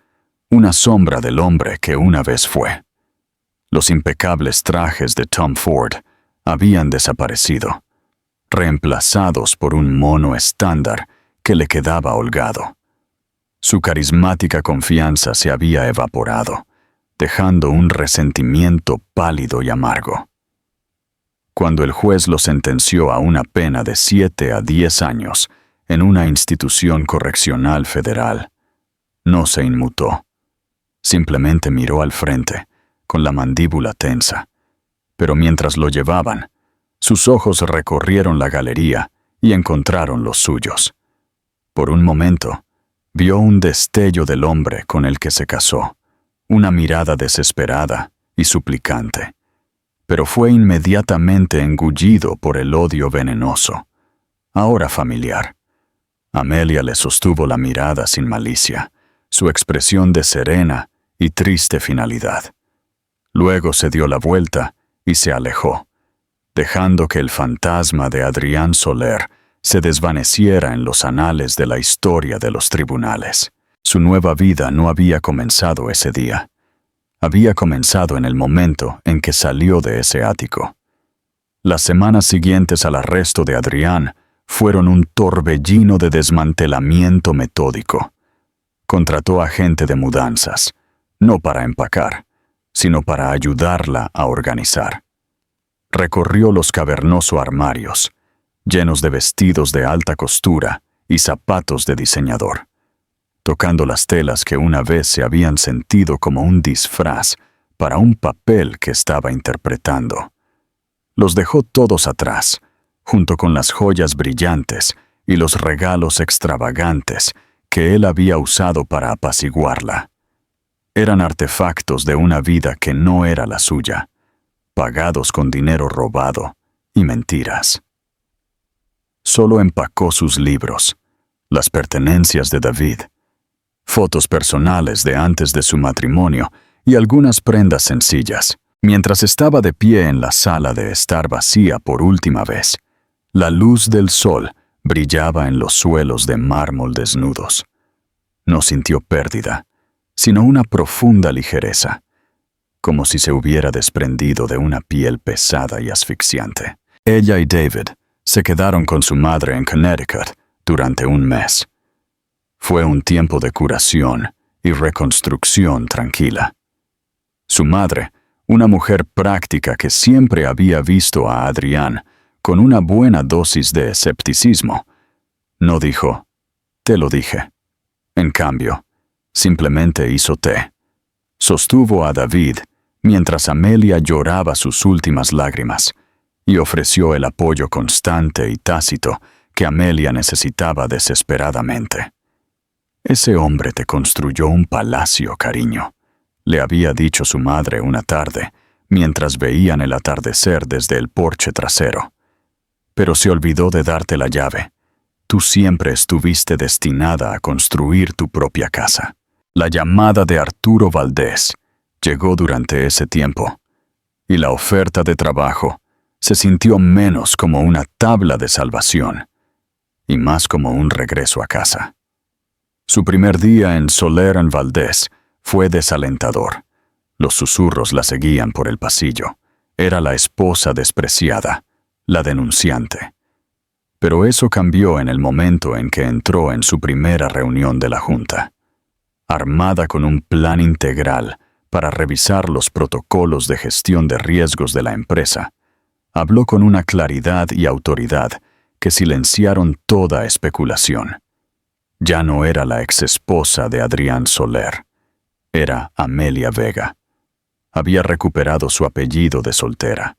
una sombra del hombre que una vez fue. Los impecables trajes de Tom Ford habían desaparecido, reemplazados por un mono estándar que le quedaba holgado. Su carismática confianza se había evaporado, dejando un resentimiento pálido y amargo. Cuando el juez lo sentenció a una pena de 7 a 10 años en una institución correccional federal, no se inmutó. Simplemente miró al frente, con la mandíbula tensa. Pero mientras lo llevaban, sus ojos recorrieron la galería y encontraron los suyos. Por un momento, vio un destello del hombre con el que se casó, una mirada desesperada y suplicante. Pero fue inmediatamente engullido por el odio venenoso, ahora familiar. Amelia le sostuvo la mirada sin malicia, su expresión de serena y triste finalidad. Luego se dio la vuelta y se alejó, dejando que el fantasma de Adrián Soler se desvaneciera en los anales de la historia de los tribunales. Su nueva vida no había comenzado ese día. Había comenzado en el momento en que salió de ese ático. Las semanas siguientes al arresto de Adrián fueron un torbellino de desmantelamiento metódico. Contrató a gente de mudanzas, no para empacar, sino para ayudarla a organizar. Recorrió los cavernosos armarios, llenos de vestidos de alta costura y zapatos de diseñador, tocando las telas que una vez se habían sentido como un disfraz para un papel que estaba interpretando. Los dejó todos atrás, junto con las joyas brillantes y los regalos extravagantes que él había usado para apaciguarla. Eran artefactos de una vida que no era la suya, pagados con dinero robado y mentiras. Solo empacó sus libros, las pertenencias de David, fotos personales de antes de su matrimonio y algunas prendas sencillas. Mientras estaba de pie en la sala de estar vacía por última vez, la luz del sol brillaba en los suelos de mármol desnudos. No sintió pérdida, sino una profunda ligereza, como si se hubiera desprendido de una piel pesada y asfixiante. Ella y David se quedaron con su madre en Connecticut durante un mes. Fue un tiempo de curación y reconstrucción tranquila. Su madre, una mujer práctica que siempre había visto a Adrián con una buena dosis de escepticismo, no dijo, «Te lo dije». En cambio, simplemente hizo té. Sostuvo a David mientras Amelia lloraba sus últimas lágrimas y ofreció el apoyo constante y tácito que Amelia necesitaba desesperadamente. «Ese hombre te construyó un palacio, cariño», le había dicho su madre una tarde, mientras veían el atardecer desde el porche trasero. «Pero se olvidó de darte la llave. Tú siempre estuviste destinada a construir tu propia casa». La llamada de Arturo Valdés llegó durante ese tiempo, y la oferta de trabajo se sintió menos como una tabla de salvación y más como un regreso a casa. Su primer día en Soler en Valdés fue desalentador. Los susurros la seguían por el pasillo. Era la esposa despreciada, la denunciante. Pero eso cambió en el momento en que entró en su primera reunión de la Junta. Armada con un plan integral para revisar los protocolos de gestión de riesgos de la empresa, habló con una claridad y autoridad que silenciaron toda especulación. Ya no era la exesposa de Adrián Soler, era Amelia Vega. Había recuperado su apellido de soltera,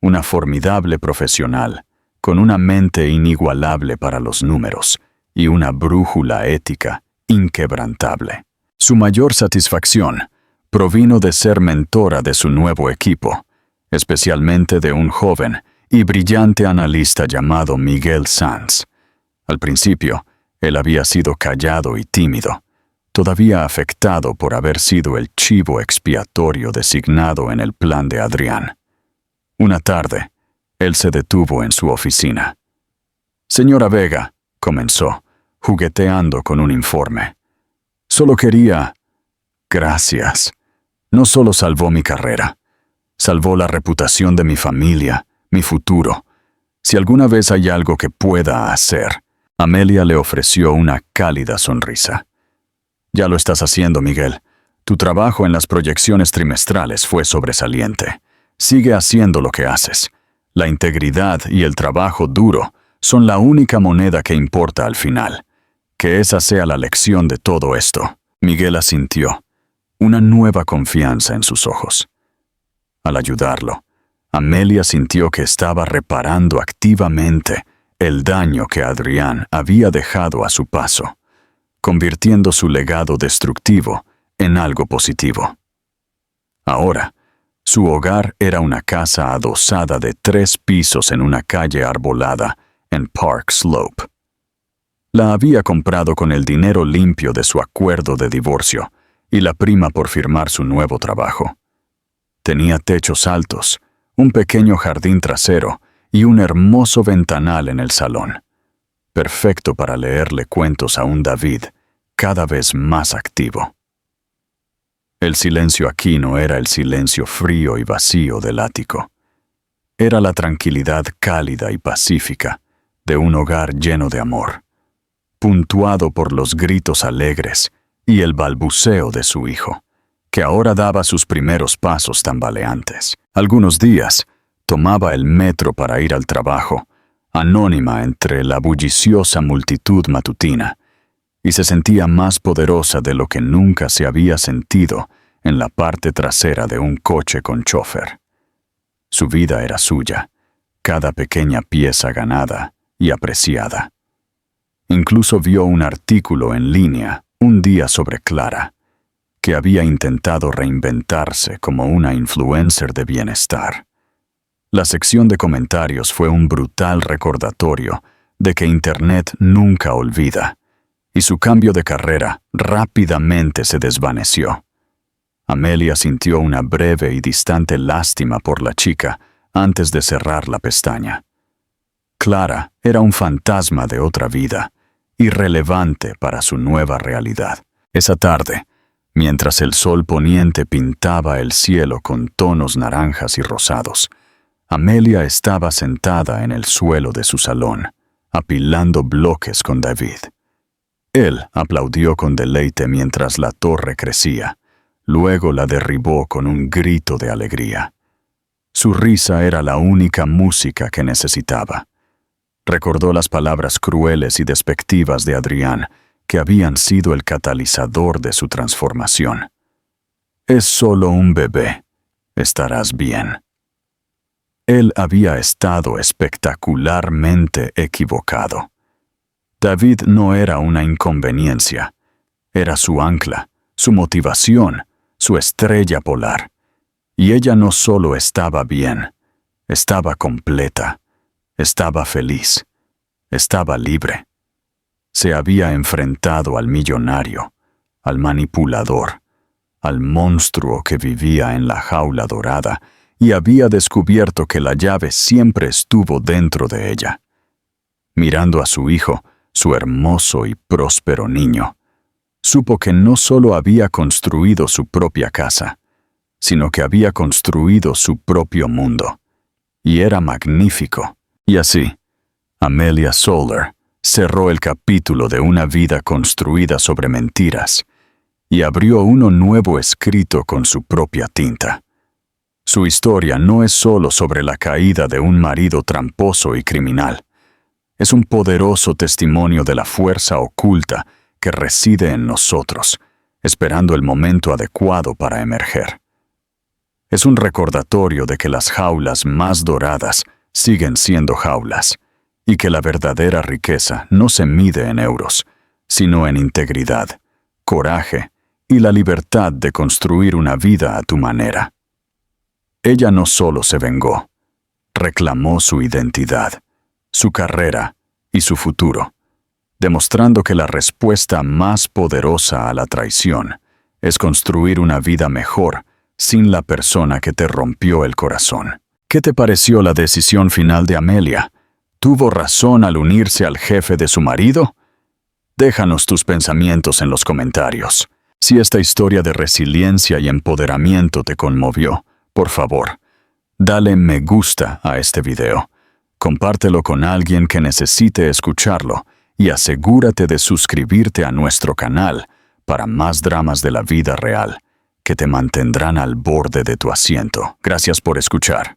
una formidable profesional, con una mente inigualable para los números y una brújula ética inquebrantable. Su mayor satisfacción provino de ser mentora de su nuevo equipo, especialmente de un joven y brillante analista llamado Miguel Sanz. Al principio, él había sido callado y tímido, todavía afectado por haber sido el chivo expiatorio designado en el plan de Adrián. Una tarde, él se detuvo en su oficina. «Señora Vega», comenzó, jugueteando con un informe. «Solo quería...» «Gracias. No solo salvó mi carrera, salvó la reputación de mi familia, mi futuro. Si alguna vez hay algo que pueda hacer...» Amelia le ofreció una cálida sonrisa. «Ya lo estás haciendo, Miguel. Tu trabajo en las proyecciones trimestrales fue sobresaliente. Sigue haciendo lo que haces. La integridad y el trabajo duro son la única moneda que importa al final. Que esa sea la lección de todo esto». Miguel asintió, una nueva confianza en sus ojos. Al ayudarlo, Amelia sintió que estaba reparando activamente el daño que Adrián había dejado a su paso, convirtiendo su legado destructivo en algo positivo. Ahora, su hogar era una casa adosada de 3 pisos en una calle arbolada en Park Slope. La había comprado con el dinero limpio de su acuerdo de divorcio y la prima por firmar su nuevo trabajo. Tenía techos altos, un pequeño jardín trasero y un hermoso ventanal en el salón, perfecto para leerle cuentos a un David cada vez más activo. El silencio aquí no era el silencio frío y vacío del ático. Era la tranquilidad cálida y pacífica de un hogar lleno de amor, puntuado por los gritos alegres y el balbuceo de su hijo, que ahora daba sus primeros pasos tambaleantes. Algunos días tomaba el metro para ir al trabajo, anónima entre la bulliciosa multitud matutina, y se sentía más poderosa de lo que nunca se había sentido en la parte trasera de un coche con chofer. Su vida era suya, cada pequeña pieza ganada y apreciada. Incluso vio un artículo en línea un día sobre Clara, que había intentado reinventarse como una influencer de bienestar. La sección de comentarios fue un brutal recordatorio de que Internet nunca olvida, y su cambio de carrera rápidamente se desvaneció. Amelia sintió una breve y distante lástima por la chica antes de cerrar la pestaña. Clara era un fantasma de otra vida, irrelevante para su nueva realidad. Esa tarde, mientras el sol poniente pintaba el cielo con tonos naranjas y rosados, Amelia estaba sentada en el suelo de su salón, apilando bloques con David. Él aplaudió con deleite mientras la torre crecía, luego la derribó con un grito de alegría. Su risa era la única música que necesitaba. Recordó las palabras crueles y despectivas de Adrián, que habían sido el catalizador de su transformación. «Es solo un bebé. Estarás bien». Él había estado espectacularmente equivocado. David no era una inconveniencia. Era su ancla, su motivación, su estrella polar. Y ella no solo estaba bien, estaba completa, estaba feliz, estaba libre. Se había enfrentado al millonario, al manipulador, al monstruo que vivía en la jaula dorada, y había descubierto que la llave siempre estuvo dentro de ella. Mirando a su hijo, su hermoso y próspero niño, supo que no solo había construido su propia casa, sino que había construido su propio mundo. Y era magnífico. Y así, Amelia Soler cerró el capítulo de una vida construida sobre mentiras y abrió uno nuevo escrito con su propia tinta. Su historia no es solo sobre la caída de un marido tramposo y criminal. Es un poderoso testimonio de la fuerza oculta que reside en nosotros, esperando el momento adecuado para emerger. Es un recordatorio de que las jaulas más doradas siguen siendo jaulas, y que la verdadera riqueza no se mide en euros, sino en integridad, coraje y la libertad de construir una vida a tu manera. Ella no solo se vengó, reclamó su identidad, su carrera y su futuro, demostrando que la respuesta más poderosa a la traición es construir una vida mejor sin la persona que te rompió el corazón. ¿Qué te pareció la decisión final de Amelia? ¿Tuvo razón al unirse al jefe de su marido? Déjanos tus pensamientos en los comentarios. Si esta historia de resiliencia y empoderamiento te conmovió, por favor, dale me gusta a este video. Compártelo con alguien que necesite escucharlo y asegúrate de suscribirte a nuestro canal para más dramas de la vida real que te mantendrán al borde de tu asiento. Gracias por escuchar.